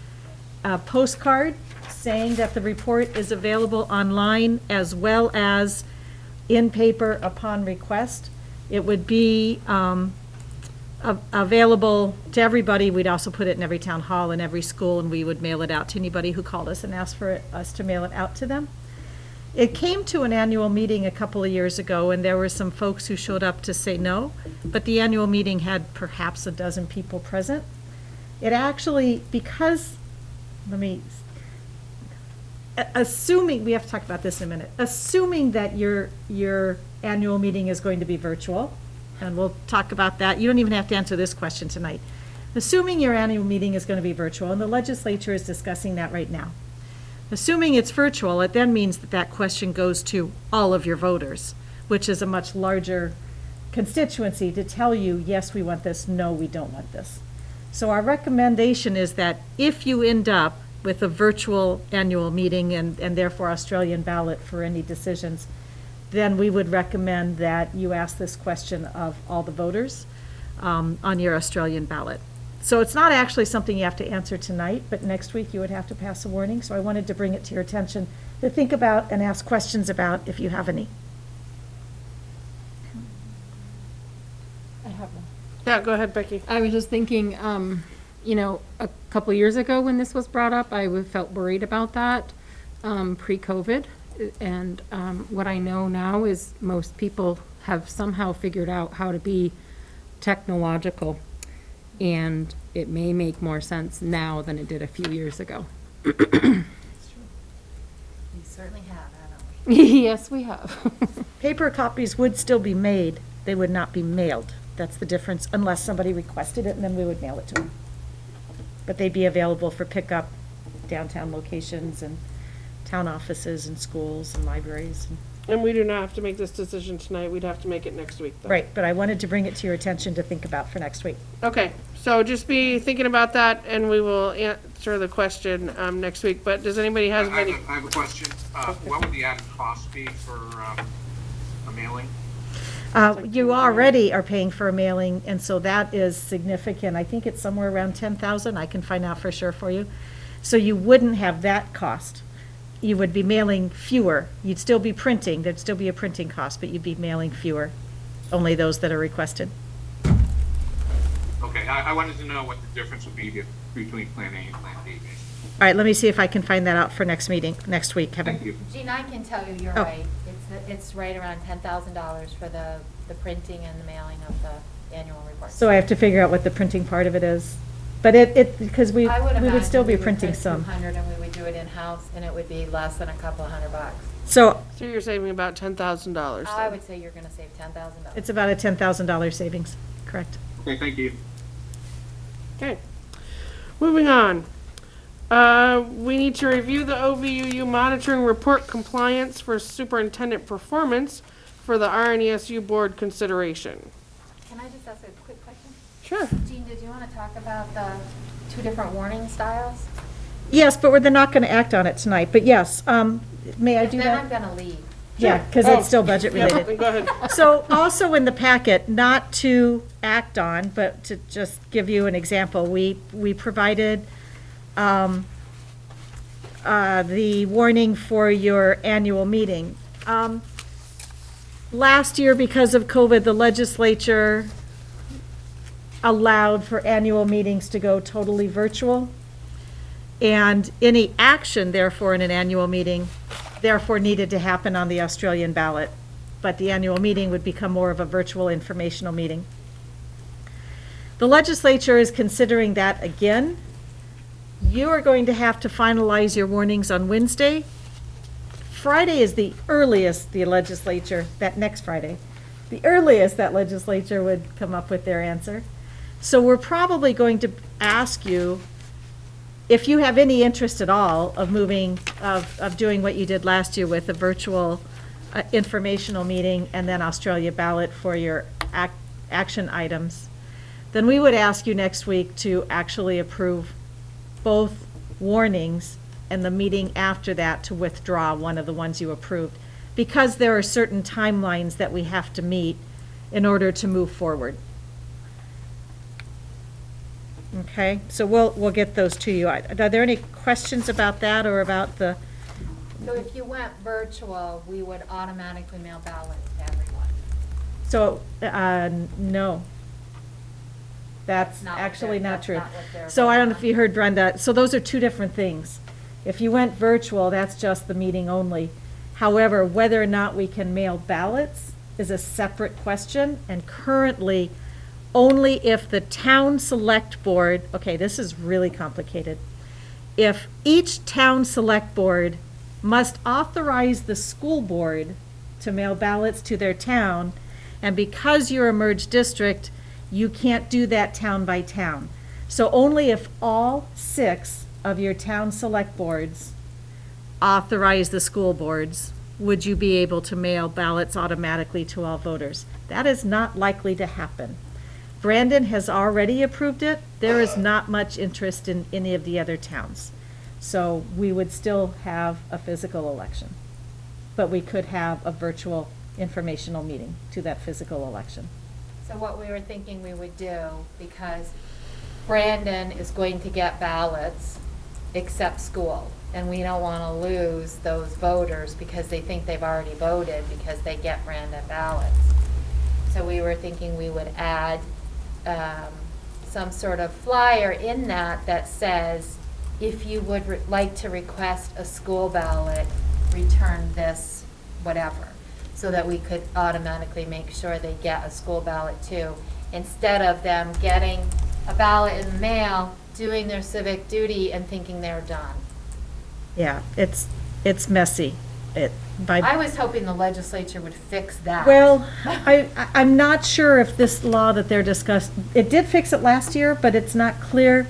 a postcard saying that the report is available online as well as in paper upon request. It would be available to everybody. We'd also put it in every town hall and every school, and we would mail it out to anybody who called us and asked for us to mail it out to them. It came to an annual meeting a couple of years ago, and there were some folks who showed up to say no, but the annual meeting had perhaps a dozen people present. It actually, because, assuming, we have to talk about this in a minute, assuming that your annual meeting is going to be virtual, and we'll talk about that. You don't even have to answer this question tonight. Assuming your annual meeting is going to be virtual, and the legislature is discussing that right now. Assuming it's virtual, it then means that that question goes to all of your voters, which is a much larger constituency to tell you, yes, we want this, no, we don't want this. So our recommendation is that if you end up with a virtual annual meeting and therefore Australian ballot for any decisions, then we would recommend that you ask this question of all the voters on your Australian ballot. So it's not actually something you have to answer tonight, but next week you would have to pass a warning. So I wanted to bring it to your attention to think about and ask questions about if you have any. I have one. Yeah, go ahead, Becky. I was just thinking, you know, a couple years ago when this was brought up, I felt worried about that pre-COVID. And what I know now is most people have somehow figured out how to be technological. And it may make more sense now than it did a few years ago. We certainly have, haven't we? Yes, we have. Paper copies would still be made. They would not be mailed. That's the difference, unless somebody requested it, and then we would mail it to them. But they'd be available for pickup downtown locations and town offices and schools and libraries. And we do not have to make this decision tonight. We'd have to make it next week, though. Right, but I wanted to bring it to your attention to think about for next week. Okay, so just be thinking about that, and we will answer the question next week. But does anybody have any? I have a question. What would the added cost be for a mailing? You already are paying for a mailing, and so that is significant. I think it's somewhere around 10,000. I can find out for sure for you. So you wouldn't have that cost. You would be mailing fewer. You'd still be printing. There'd still be a printing cost, but you'd be mailing fewer, only those that are requested. Okay, I wanted to know what the difference would be between Plan A and Plan B. All right, let me see if I can find that out for next week, Kevin. Thank you. Jean, I can tell you, you're Oh. right. It's right around $10,000 for the printing and the mailing of the annual report. So I have to figure out what the printing part of it is. But because we would still be printing some. 200 and we would do it in-house, and it would be less than a couple of $100. So So you're saving about $10,000. I would say you're gonna save $10,000. it's about a $10,000 savings, correct? Okay, thank you. Okay, moving on. We need to review the OVUU monitoring report compliance for superintendent performance for the RNESU board consideration. Can I just ask a quick question? Sure. Jean, did you want to talk about the two different warning styles? Yes, but they're not going to act on it tonight, but yes, may I do Then I'm that? gonna leave. Yeah, because it's still budget related. Yeah, go ahead. So also in the packet, not to act on, but to just give you an example, we provided the warning for your annual meeting. Last year, because of COVID, the legislature allowed for annual meetings to go totally virtual. And any action, therefore, in an annual meeting, therefore needed to happen on the Australian ballot. But the annual meeting would become more of a virtual informational meeting. The legislature is considering that again. You are going to have to finalize your warnings on Wednesday. Friday is the earliest the legislature, that next Friday, the earliest that legislature would come up with their answer. So we're probably going to ask you, if you have any interest at all of moving, of doing what you did last year with a virtual informational meeting and then Australia ballot for your action items, then we would ask you next week to actually approve both warnings and the meeting after that to withdraw one of the ones you approved, because there are certain timelines that we have to meet in order to move forward. Okay, so we'll get those to you. Are there any questions about that or about the? So if you went virtual, we would automatically mail ballots to everyone. So, no. That's not what actually they're- not that's true. not what they're So I don't know voting if you heard Brenda, so those are two different things. If you went virtual, that's just the meeting only. However, whether or not we can mail ballots is a separate question, and currently, only if the town select board, okay, this is really complicated. If each town select board must authorize the school board to mail ballots to their town, and because you're a merged district, you can't do that town by town. So only if all 6 of your town select boards authorize the school boards, would you be able to mail ballots automatically to all voters. That is not likely to happen. Brandon has already approved it. There is not much interest in any of the other towns. So we would still have a physical election, but we could have a virtual informational meeting to that physical election. So what we were thinking we would do, because Brandon is going to get ballots except school, and we don't want to lose those voters because they think they've already voted because they get random ballots. So we were thinking we would add some sort of flyer in that says, if you would like to request a school ballot, return this, whatever, so that we could automatically make sure they get a school ballot too, instead of them getting a ballot in the mail, doing their civic duty and thinking they're done. Yeah, it's messy. I was hoping the legislature would fix that. Well, I'm not sure if this law that they're discussing, it did fix it last year, but it's not clear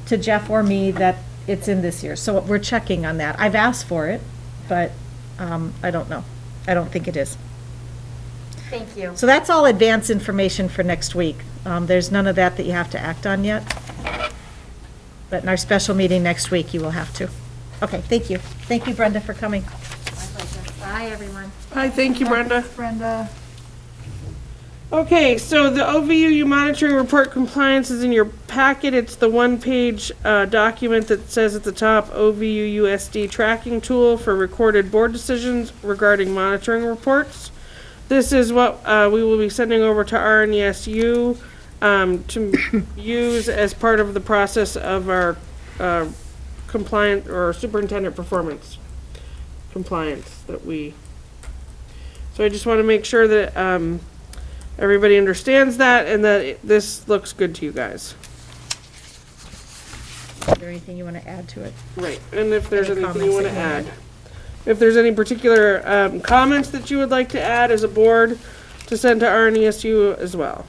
to Jeff or me that it's in this year. So we're checking on that. I've asked for it, but I don't know. I don't think it is. Thank you. So that's all advance information for next week. There's none of that you have to act on yet. But in our special meeting next week, you will have to. Okay, thank you. Thank you, Brenda, for coming. My pleasure. Bye, everyone. Hi, thank you, Brenda. Brenda. Okay, so the OVUU monitoring report compliance is in your packet. It's the one-page document that says at the top, OVUUSD tracking tool for recorded board decisions regarding monitoring reports. This is what we will be sending over to RNESU to use as part of the process of our compliant or superintendent performance compliance that we. So I just want to make sure that everybody understands that and that this looks good to you guys. Is there anything you want to add to it? Right, and if there's Any anything you want to comments that add. If there's any particular comments that you would like to add as a board to send to RNESU as well.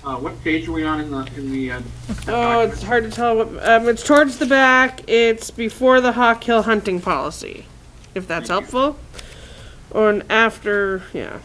What page are we on in the Oh, it's hard to tell what, it's towards the back, it's before the Hawk Hill hunting policy, if that's helpful. Or an after, yeah.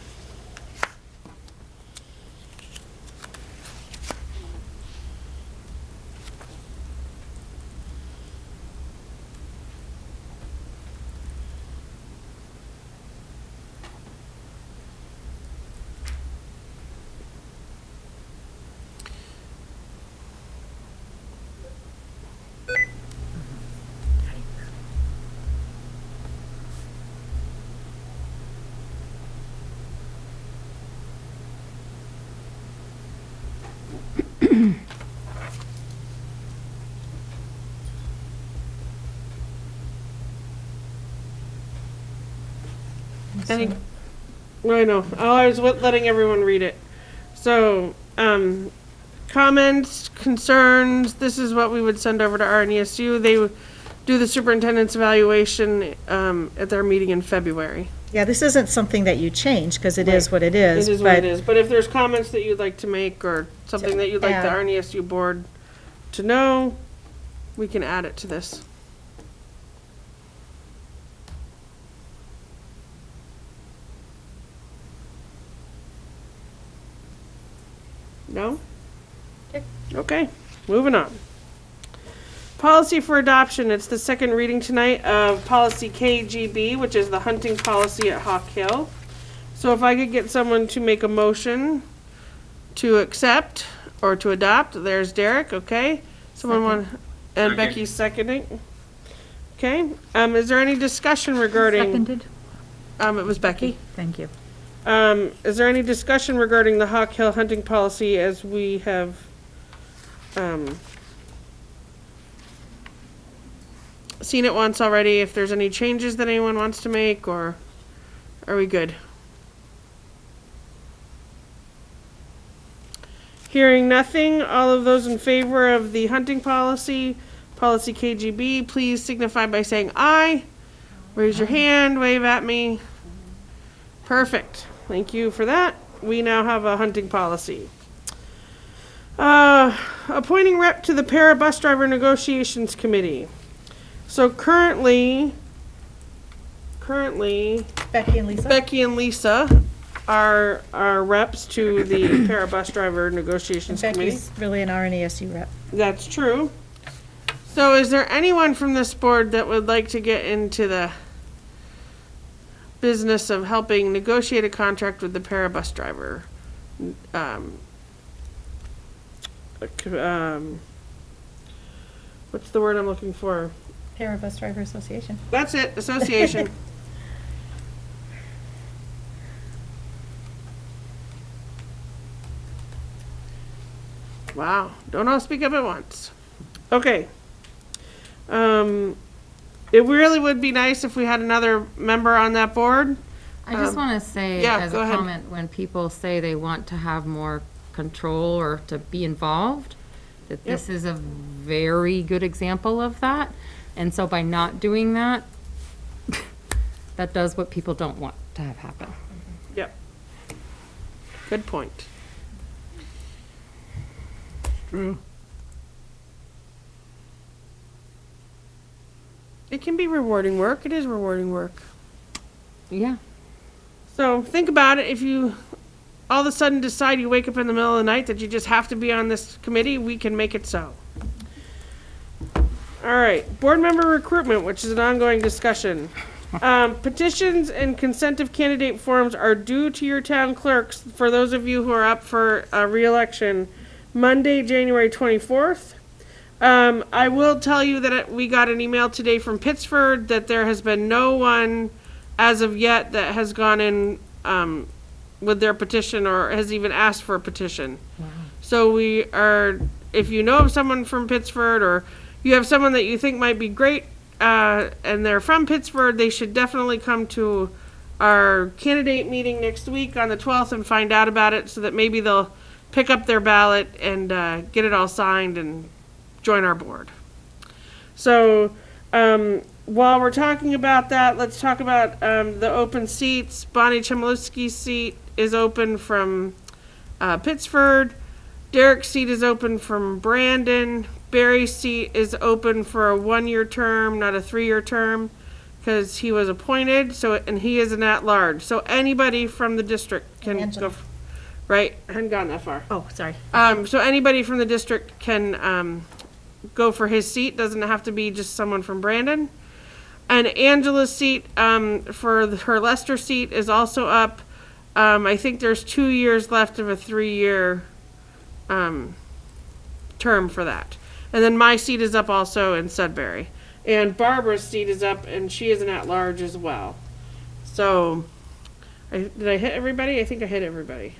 Any, I know, I was letting everyone read it. So, comments, concerns, this is what we would send over to RNESU. They would do the superintendent's evaluation at their meeting in February. Yeah, this isn't something that you change because it is what it is. It is what it is, but if there's comments that you'd like to make or something that you'd like the add. RNESU board to know, we can add it to this. No? Okay, moving on. Policy for adoption, it's the second reading tonight of policy KGB, which is the hunting policy at Hawk Hill. So if I could get someone to make a motion to accept or to adopt, there's Derek, okay? Someone want, and Second. Becky's seconding. Okay, is there any discussion regarding? Seconded? It was Becky. Thank you. Is there any discussion regarding the Hawk Hill hunting policy as we have seen it once already. If there's any changes that anyone wants to make, or are we good? Hearing nothing, all of those in favor of the hunting policy, policy KGB, please signify by saying aye. Raise your hand, wave at me. Perfect. Thank you for that. We now have a hunting policy. Appointing rep to the para bus driver negotiations committee. So currently, Becky and Lisa. are reps to the para bus driver negotiations committee. Becky's really an RNESU rep. That's true. So is there anyone from this board that would like to get into the business of helping negotiate a contract with the para bus driver? What's the word I'm looking for? Para Bus Driver Association. That's it, association. Wow, don't all speak up at once. Okay. It really would be nice if we had another member on that board. I just want to say, yeah, as go a ahead. comment, when people say they want to have more control or to be involved, that this is a very good example of that. And so by not doing that, that does what people don't want to have happen. Yep. Good point. True. It can be rewarding work. It is rewarding work. Yeah. So think about it. If you all of a sudden decide you wake up in the middle of the night that you just have to be on this committee, we can make it so. All right, board member recruitment, which is an ongoing discussion. Petitions and consent of candidate forms are due to your town clerks, for those of you who are up for re-election, Monday, January 24th. I will tell you that we got an email today from Pittsford that there has been no one as of yet that has gone in with their petition or has even asked for a petition. Wow. So we are, if you know of someone from Pittsford or you have someone that you think might be great and they're from Pittsford, they should definitely come to our candidate meeting next week on the 12th and find out about it so that maybe they'll pick up their ballot and get it all signed and join our board. So while we're talking about that, let's talk about the open seats. Bonnie Chmielewski's seat is open from Pittsford. Derek's seat is open from Brandon. Barry's seat is open for a 1-year term, not a 3-year term, because he was appointed. So, and he is an at-large. So anybody from the district can go. Right, I hadn't gotten that far. Oh, sorry. So anybody from the district can go for his seat. Doesn't have to be just someone from Brandon. And Angela's seat for her Leicester seat is also up. I think there's 2 years left of a 3-year term for that. And then my seat is up also in Sudbury. And Barbara's seat is up, and she is an at-large as well. So, did I hit everybody? I think I hit everybody.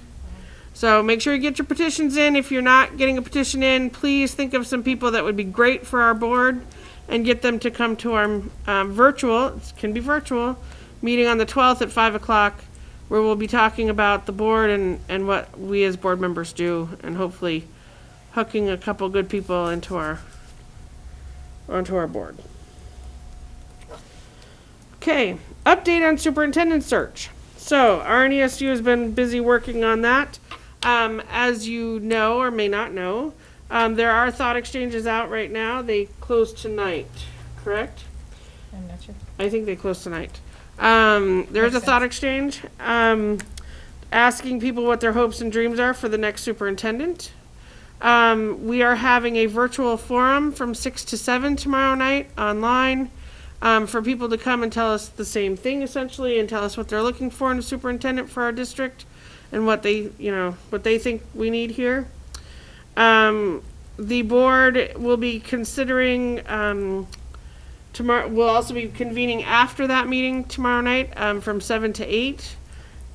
So make sure you get your petitions in. If you're not getting a petition in, please think of some people that would be great for our board and get them to come to our virtual, it can be virtual, meeting on the 12th at 5 o'clock, where we'll be talking about the board and what we as board members do, and hopefully hooking a couple good people onto our board. Okay, update on superintendent search. So RNESU has been busy working on that. As you know or may not know, there are thought exchanges out right now. They close tonight, correct? I'm not sure. I think they close tonight. There's a thought exchange asking people what their hopes and dreams are for the next superintendent. We are having a virtual forum from 6 to 7 tomorrow night online for people to come and tell us the same thing essentially and tell us what they're looking for in a superintendent for our district and what they think we need here. The board will be considering tomorrow. We'll also be convening after that meeting tomorrow night from 7 to 8,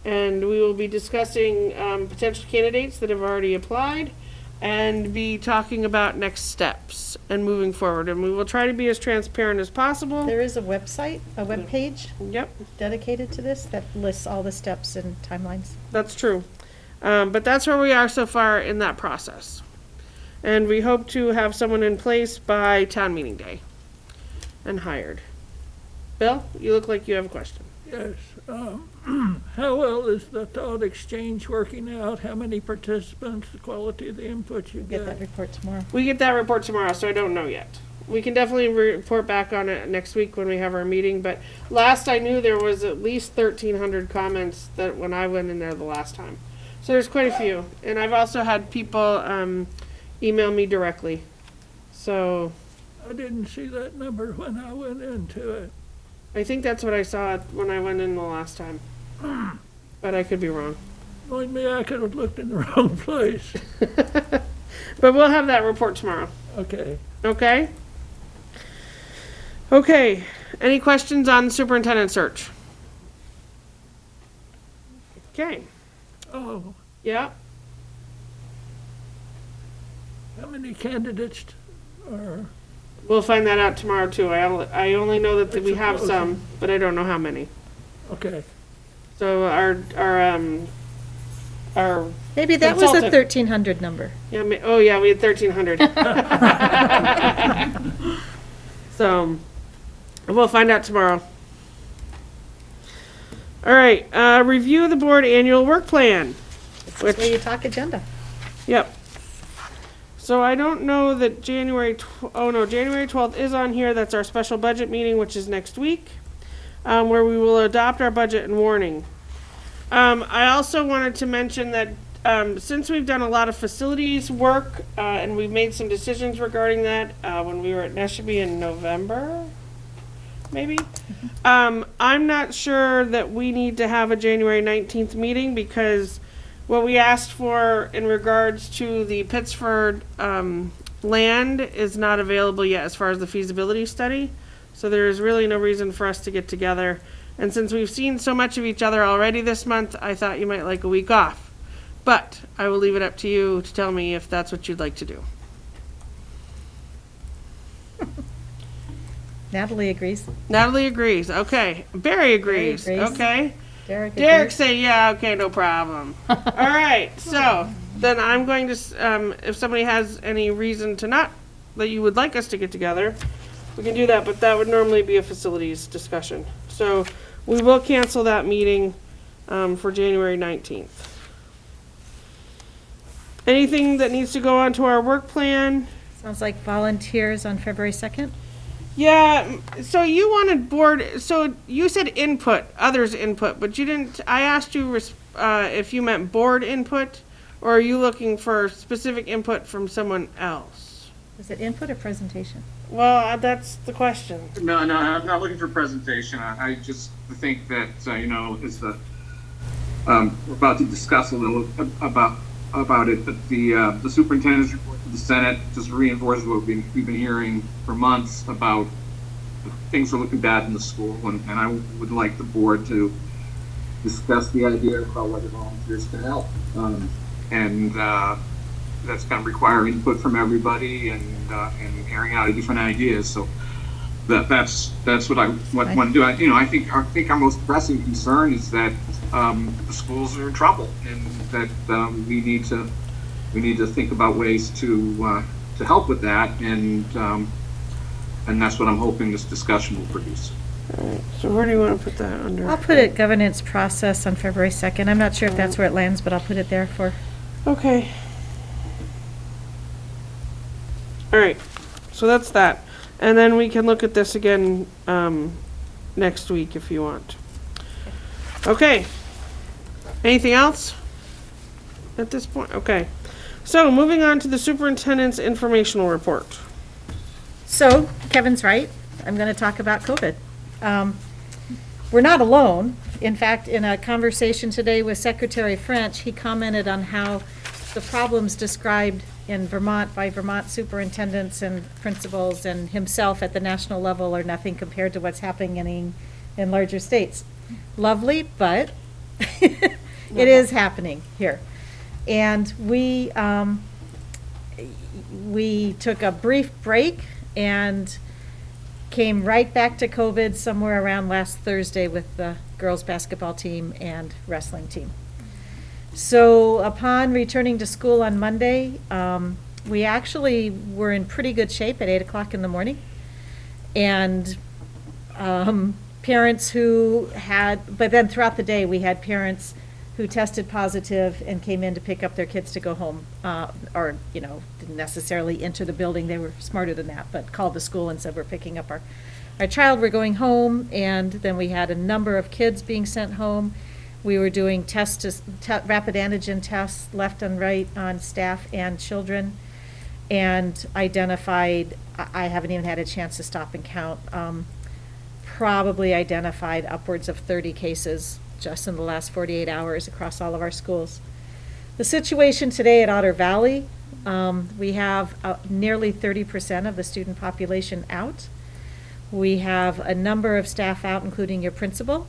and we will be discussing potential candidates that have already applied. and be talking about next steps and moving forward. And we will try to be as transparent as possible. There is a website, a webpage Yep, dedicated to this that lists all the steps and timelines. that's true. But that's where we are so far in that process. And we hope to have someone in place by town meeting day and hired. Bill, you look like you have a question. Yes. How well is the thought exchange working out? How many participants, the quality of the input you Get that get? report tomorrow. We get that report tomorrow, so I don't know yet. We can definitely report back on it next week when we have our meeting, but last I knew there was at least 1,300 comments that when I went in there the last time. So there's quite a few. And I've also had people email me directly. So I didn't see that number when I went into it. I think that's what I saw when I went in the last time. But I could be wrong. Knowing me, I could have looked in the wrong place. But we'll have that report tomorrow. Okay. Okay? Okay. Any questions on the superintendent search? Okay. Oh, Yeah. how many candidates are, We'll find that out tomorrow too. I only know that we have suppose- some, but I don't know how many. okay. So our Maybe that was a Consultant. 1,300 number. yeah, oh yeah, we had 1,300. So we'll find out tomorrow. All right, review the board annual work plan. This is where you talk agenda. Yep. So I don't know that January 12th is on here. That's our special budget meeting, which is next week, where we will adopt our budget and warning. I also wanted to mention that since we've done a lot of facilities work, and we've made some decisions regarding that, when we were at Neshabie in November, maybe, I'm not sure that we need to have a January 19th meeting because what we asked for in regards to the Pittsford land is not available yet as far as the feasibility study. So there is really no reason for us to get together. And since we've seen so much of each other already this month, I thought you might like a week off. But I will leave it up to you to tell me if that's what you'd like to do. Natalie agrees. Natalie agrees. Okay. Barry agrees. agrees. Okay. Derek Derek agrees. say, yeah, okay, no problem. All right, so then I'm going to, if somebody has any reason to not, that you would like us to get together, we can do that, but that would normally be a facilities discussion. So we will cancel that meeting for January 19th. Anything that needs to go onto our work plan? Sounds like volunteers on February 2nd. Yeah, so you wanted so you said input, others input, but you didn't, I asked you if you meant board input, or are you looking for specific input from someone else? Is it input or presentation? Well, that's the question. No, I'm not looking for presentation. I just think that, is we're about to discuss a little about it, but the superintendent's report to the Senate just reinforces what we've been hearing for months about things are looking bad in the school, and I would like the board to discuss the idea about whether volunteers can help. And that's going to require input from everybody and airing out different ideas. So that's what I want to do. I think our most pressing concern is that the schools are in trouble, and that we need to think about ways to help with that, and that's what I'm hoping this discussion will produce. All right, so where do you want to put that under? I'll put it governance process on February 2nd. I'm not sure if that's where it lands, but I'll put it there for. Okay. All right, so that's that. And then we can look at this again next week if you want. Okay. Anything else at this point? Okay. So moving on to the superintendent's informational report. So Kevin's right. I'm going to talk about COVID. We're not alone. In fact, in a conversation today with Secretary French, he commented on how the problems described in Vermont by Vermont superintendents and principals and himself at the national level are nothing compared to what's happening in larger states. Lovely, but it is happening here. And we we took a brief break and came right back to COVID somewhere around last Thursday with the girls' basketball team and wrestling team. So upon returning to school on Monday, we actually were in pretty good shape at 8 o'clock in the morning. And parents who had, but then throughout the day, we had parents who tested positive and came in to pick up their kids to go home, or, you know, didn't necessarily enter the building. They were smarter than that, but called the school and said, we're picking up our child, we're going home. And then we had a number of kids being sent home. We were doing rapid antigen tests left and right on staff and children, and identified, I haven't even had a chance to stop and count, probably identified upwards of 30 cases just in the last 48 hours across all of our schools. The situation today at Otter Valley, we have nearly 30% of the student population out. We have a number of staff out, including your principal,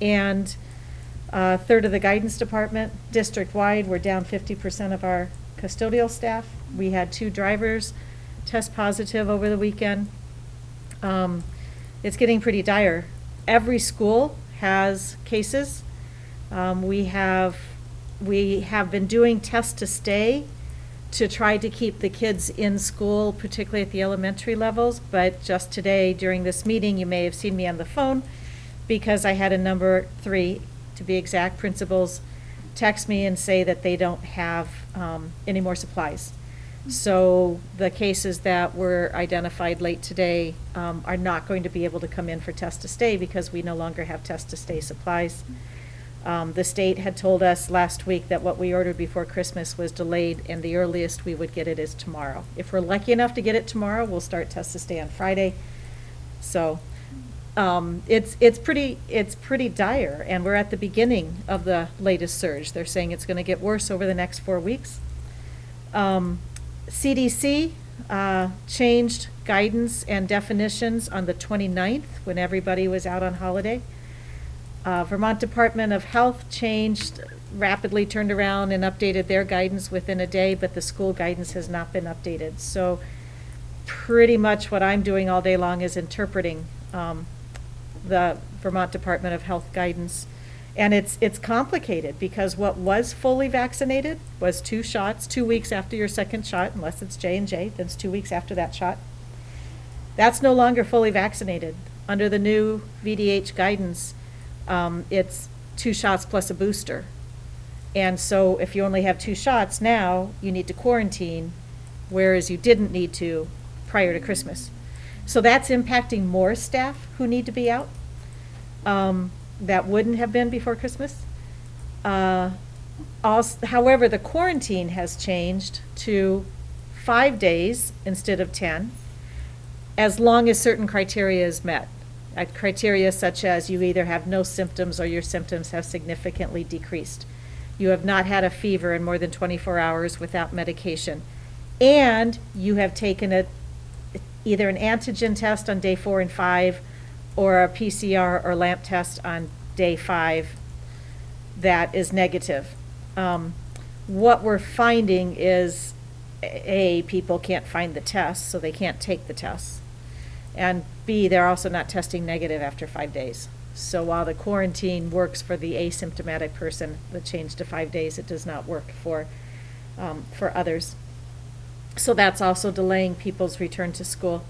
and a third of the guidance department. District-wide, we're down 50% of our custodial staff. We had 2 drivers test positive over the weekend. It's getting pretty dire. Every school has cases. We have been doing test to stay to try to keep the kids in school, particularly at the elementary levels. But just today, during this meeting, you may have seen me on the phone because I had a number 3, to be exact, principals text me and say that they don't have any more supplies. So the cases that were identified late today are not going to be able to come in for test to stay because we no longer have test to stay supplies. The state had told us last week that what we ordered before Christmas was delayed, and the earliest we would get it is tomorrow. If we're lucky enough to get it tomorrow, we'll start test to stay on Friday. So it's pretty dire, and we're at the beginning of the latest surge. They're saying it's going to get worse over the next 4 weeks. CDC changed guidance and definitions on the 29th when everybody was out on holiday. Vermont Department of Health rapidly turned around and updated their guidance within a day, but the school guidance has not been updated. So pretty much what I'm doing all day long is interpreting the Vermont Department of Health guidance. And it's complicated because what was fully vaccinated was 2 shots, 2 weeks after your second shot, unless it's J&J, then it's 2 weeks after that shot. That's no longer fully vaccinated. Under the new VDH guidance, it's 2 shots plus a booster. And so if you only have 2 shots now, you need to quarantine, whereas you didn't need to prior to Christmas. So that's impacting more staff who need to be out. That wouldn't have been before Christmas. However, the quarantine has changed to 5 days instead of 10, as long as certain criteria is met. Criteria such as you either have no symptoms or your symptoms have significantly decreased. You have not had a fever in more than 24 hours without medication. And you have taken either an antigen test on day 4 and 5 or a PCR or LAMP test on day 5 that is negative. What we're finding is, A, people can't find the tests, so they can't take the tests. And B, they're also not testing negative after 5 days. So while the quarantine works for the asymptomatic person, the change to 5 days, it does not work for others. So that's also delaying people's return to school.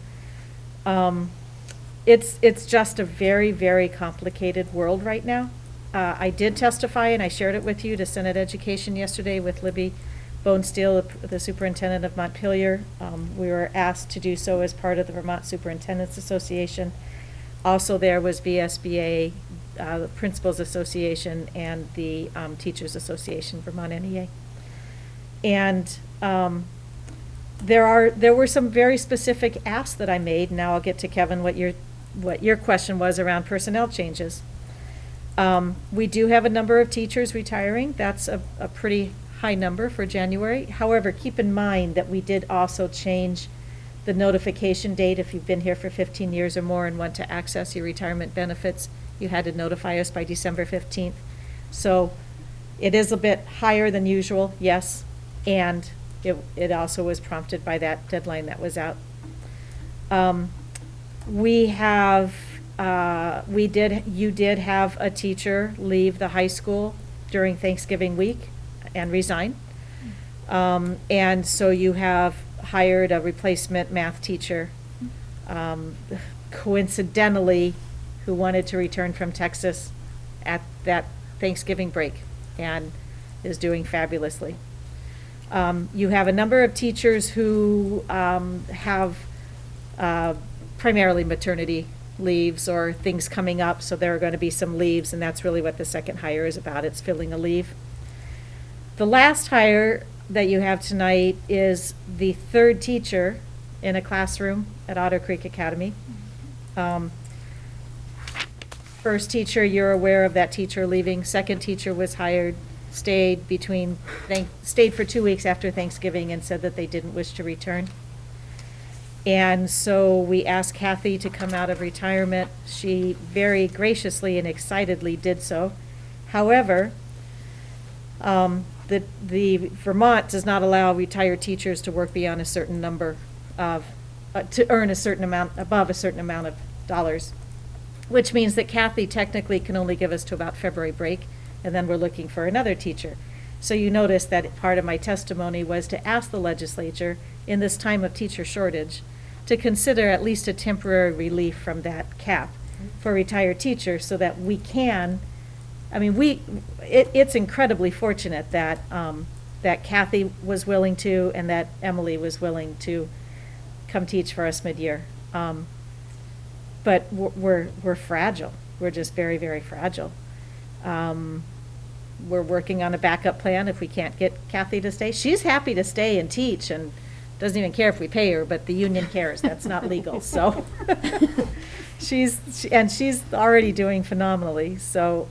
It's just a very, very complicated world right now. I did testify, and I shared it with you, to Senate Education yesterday with Libby Bonesteel, the superintendent of Montpelier. We were asked to do so as part of the Vermont Superintendents Association. Also there was VSBA, the Principals Association, and the Teachers Association, Vermont NEA. And there were some very specific asks that I made. Now I'll get to, Kevin, what your question was around personnel changes. We do have a number of teachers retiring. That's a pretty high number for January. However, keep in mind that we did also change the notification date. If you've been here for 15 years or more and want to access your retirement benefits, you had to notify us by December 15th. So it is a bit higher than usual, yes. And it also was prompted by that deadline that was out. You did have a teacher leave the high school during Thanksgiving week and resign. And so you have hired a replacement math teacher, coincidentally, who wanted to return from Texas at that Thanksgiving break and is doing fabulously. You have a number of teachers who have primarily maternity leaves or things coming up, so there are going to be some leaves, and that's really what the second hire is about. It's filling a leave. The last hire that you have tonight is the third teacher in a classroom at Otter Creek Academy. First teacher, you're aware of that teacher leaving. Second teacher was hired, stayed for 2 weeks after Thanksgiving and said that they didn't wish to return. And so we asked Kathy to come out of retirement. She very graciously and excitedly did so. However, the Vermont does not allow retired teachers to work beyond a certain number of, to earn a certain amount, above a certain amount of dollars, which means that Kathy technically can only give us to about February break, and then we're looking for another teacher. So you notice that part of my testimony was to ask the legislature, in this time of teacher shortage, to consider at least a temporary relief from that cap for retired teachers so that we can, I mean, it's incredibly fortunate that, that Kathy was willing to and that Emily was willing to come teach for us mid-year. But we're fragile. We're just very, very fragile. We're working on a backup plan if we can't get Kathy to stay. She's happy to stay and teach and doesn't even care if we pay her, but the union cares. That's not legal. So she's already doing phenomenally. So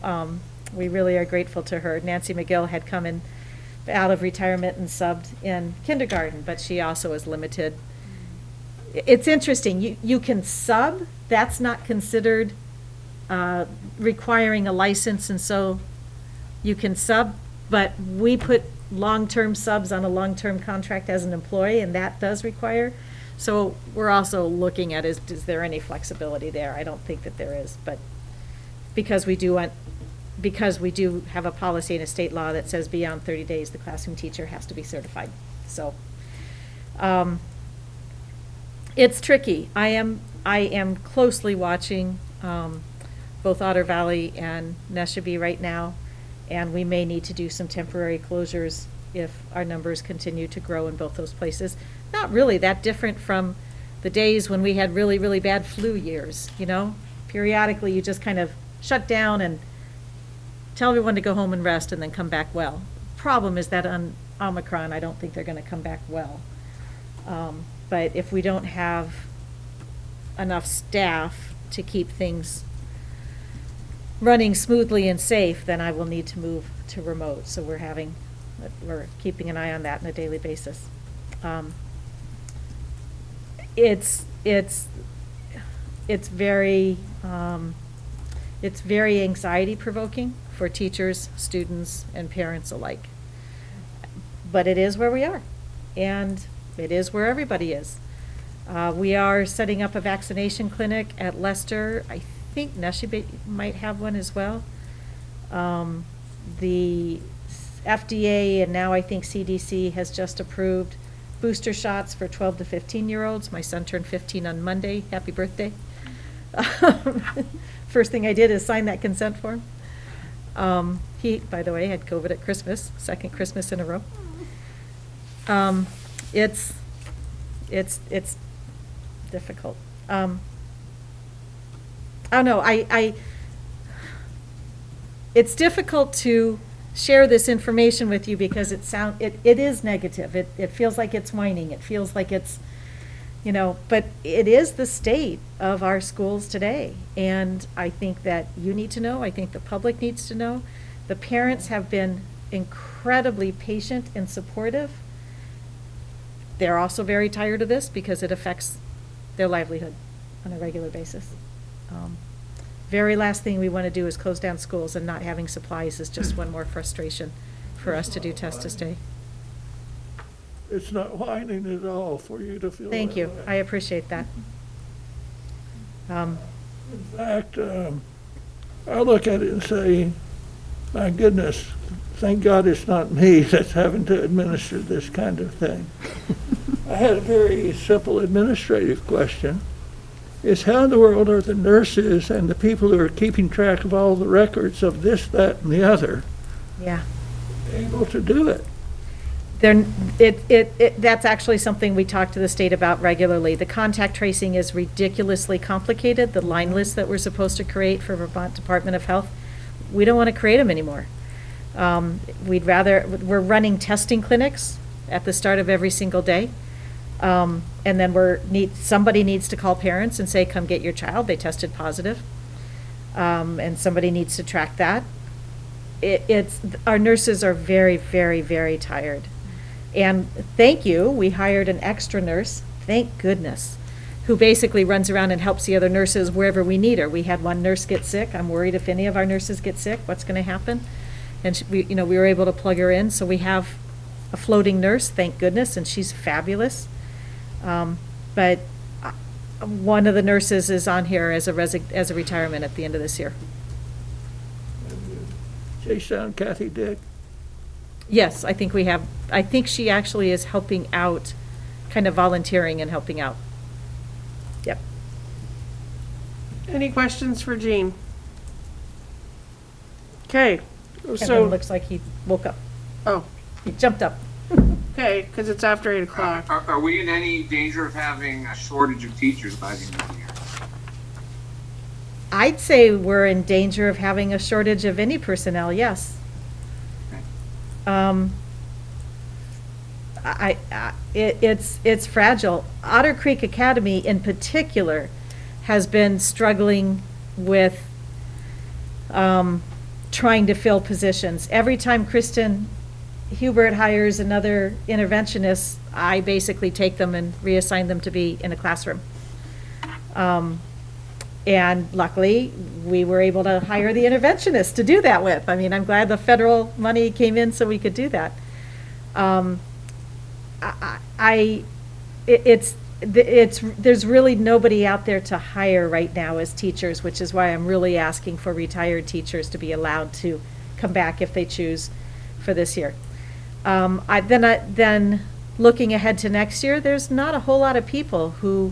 we really are grateful to her. Nancy McGill had come in out of retirement and subbed in kindergarten, but she also is limited. It's interesting. You can sub. That's not considered requiring a license, and so you can sub, but we put long-term subs on a long-term contract as an employee, and that does require. So we're also looking at is there any flexibility there? I don't think that there is, but because we do have a policy and a state law that says beyond 30 days the classroom teacher has to be certified. So it's tricky. I am closely watching both Otter Valley and Neshabie right now, and we may need to do some temporary closures if our numbers continue to grow in both those places. Not really that different from the days when we had really, really bad flu years, you know? Periodically, you just kind of shut down and tell everyone to go home and rest and then come back well. Problem is that on Omicron, I don't think they're going to come back well. But if we don't have enough staff to keep things running smoothly and safe, then I will need to move to remote. So we're keeping an eye on that on a daily basis. It's very anxiety provoking for teachers, students, and parents alike. But it is where we are, and it is where everybody is. We are setting up a vaccination clinic at Leicester. I think Neshabie might have one as well. The FDA and now I think CDC has just approved booster shots for 12 to 15-year-olds. My son turned 15 on Monday. Happy birthday. First thing I did is sign that consent form. He, by the way, had COVID at Christmas, second Christmas in a row. It's difficult. I don't know. It's difficult to share this information with you because it is negative. It feels like it's whining. It feels like it's, but it is the state of our schools today. And I think that you need to know. I think the public needs to know. The parents have been incredibly patient and supportive. They're also very tired of this because it affects their livelihood on a regular basis. Very last thing we want to do is close down schools, and not having supplies is just one more frustration for us to do test to stay. it's not whining at all for you to feel Thank that you. way. I appreciate that. In fact, I look at it and say, my goodness, thank God it's not me that's having to administer this kind of thing. I had a very simple administrative question. Is how in the world are the nurses and the people who are keeping track of all the records of this, that, and the other Yeah. able to do it? That's actually something we talk to the state about regularly. The contact tracing is ridiculously complicated, the line lists that we're supposed to create for Vermont Department of Health. We don't want to create them anymore. We're running testing clinics at the start of every single day. And then somebody needs to call parents and say, come get your child, they tested positive. And somebody needs to track that. Our nurses are very, very, very tired. And thank you, we hired an extra nurse, thank goodness, who basically runs around and helps the other nurses wherever we need her. We had one nurse get sick. I'm worried if any of our nurses get sick, what's going to happen? And we were able to plug her in. So we have a floating nurse, thank goodness, and she's fabulous. But one of the nurses is on here as a retirement at the end of this year. Chase down Kathy Dick. Yes, I think she actually is helping out, kind of volunteering and helping out. Yep. Any questions for Jean? Okay, Kevin so, looks like he woke up. oh, He jumped up. okay, because it's after 8 o'clock. Are we in any danger of having a shortage of teachers by the end of the year? I'd say we're in danger of having a shortage of any personnel, yes. It's fragile. Otter Creek Academy in particular has been struggling with trying to fill positions. Every time Kristen Hubert hires another interventionist, I basically take them and reassign them to be in a classroom. And luckily, we were able to hire the interventionist to do that with. I mean, I'm glad the federal money came in so we could do that. There's really nobody out there to hire right now as teachers, which is why I'm really asking for retired teachers to be allowed to come back if they choose for this year. Then looking ahead to next year, there's not a whole lot of people who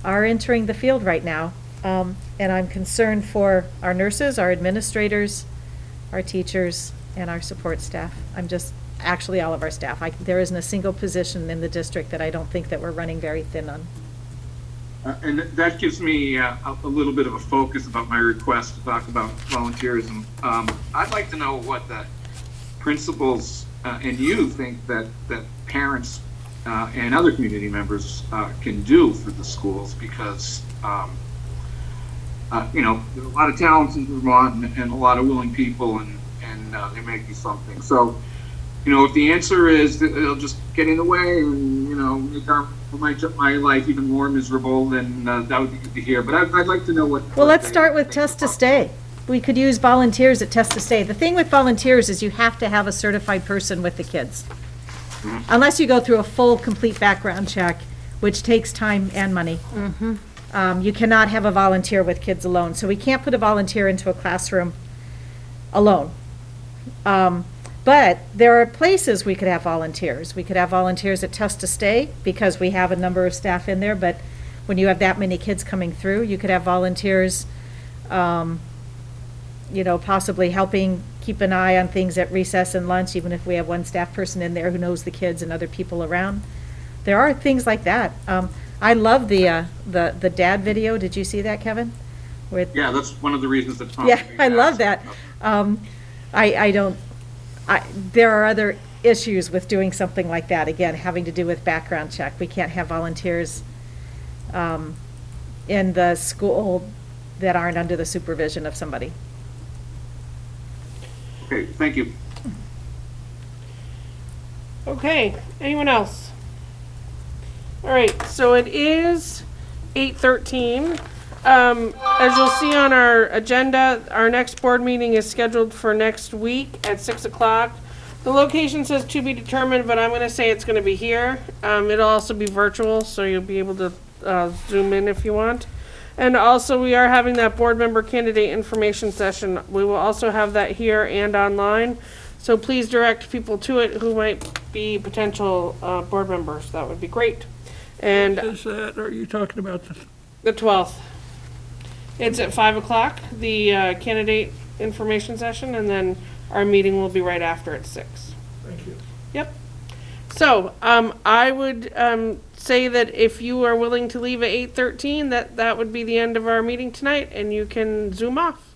are entering the field right now. And I'm concerned for our nurses, our administrators, our teachers, and our support staff. Actually all of our staff. There isn't a single position in the district that I don't think that we're running very thin on. And that gives me a little bit of a focus about my request to talk about volunteerism. I'd like to know what the principals and you think that parents and other community members can do for the schools, because there are a lot of talents in Vermont and a lot of willing people, and there may be something. So, if the answer is that it'll just get in the way and, make my life even more miserable, then that would be good to hear. But I'd like to know what. Well, let's start with Test to Stay. We could use volunteers at Test to Stay. The thing with volunteers is you have to have a certified person with the kids. Unless you go through a full, complete background check, which takes time and money. You cannot have a volunteer with kids alone. So we can't put a volunteer into a classroom alone. But there are places we could have volunteers. We could have volunteers at Test to Stay because we have a number of staff in there. But when you have that many kids coming through, you could have volunteers, possibly helping keep an eye on things at recess and lunch, even if we have one staff person in there who knows the kids and other people around. There are things like that. I love the dad video. Did you see that, Kevin? Yeah, that's one of the reasons that. Yeah, I love that. There are other issues with doing something like that. Again, having to do with background check. We can't have volunteers in the school that aren't under the supervision of somebody. Okay, thank you. Okay, anyone else? All right, so it is 8:13. As you'll see on our agenda, our next board meeting is scheduled for next week at 6 o'clock. The location says to be determined, but I'm gonna say it's gonna be here. It'll also be virtual, so you'll be able to zoom in if you want. And also, we are having that board member candidate information session. We will also have that here and online. So please direct people to it who might be potential board members. That would be great. And Is that, are you talking about the 12th. It's at 5 o'clock, the candidate information session, and then our meeting will be right after at 6. Thank you. Yep. So, I would say that if you are willing to leave at 8:13, that would be the end of our meeting tonight, and you can zoom off.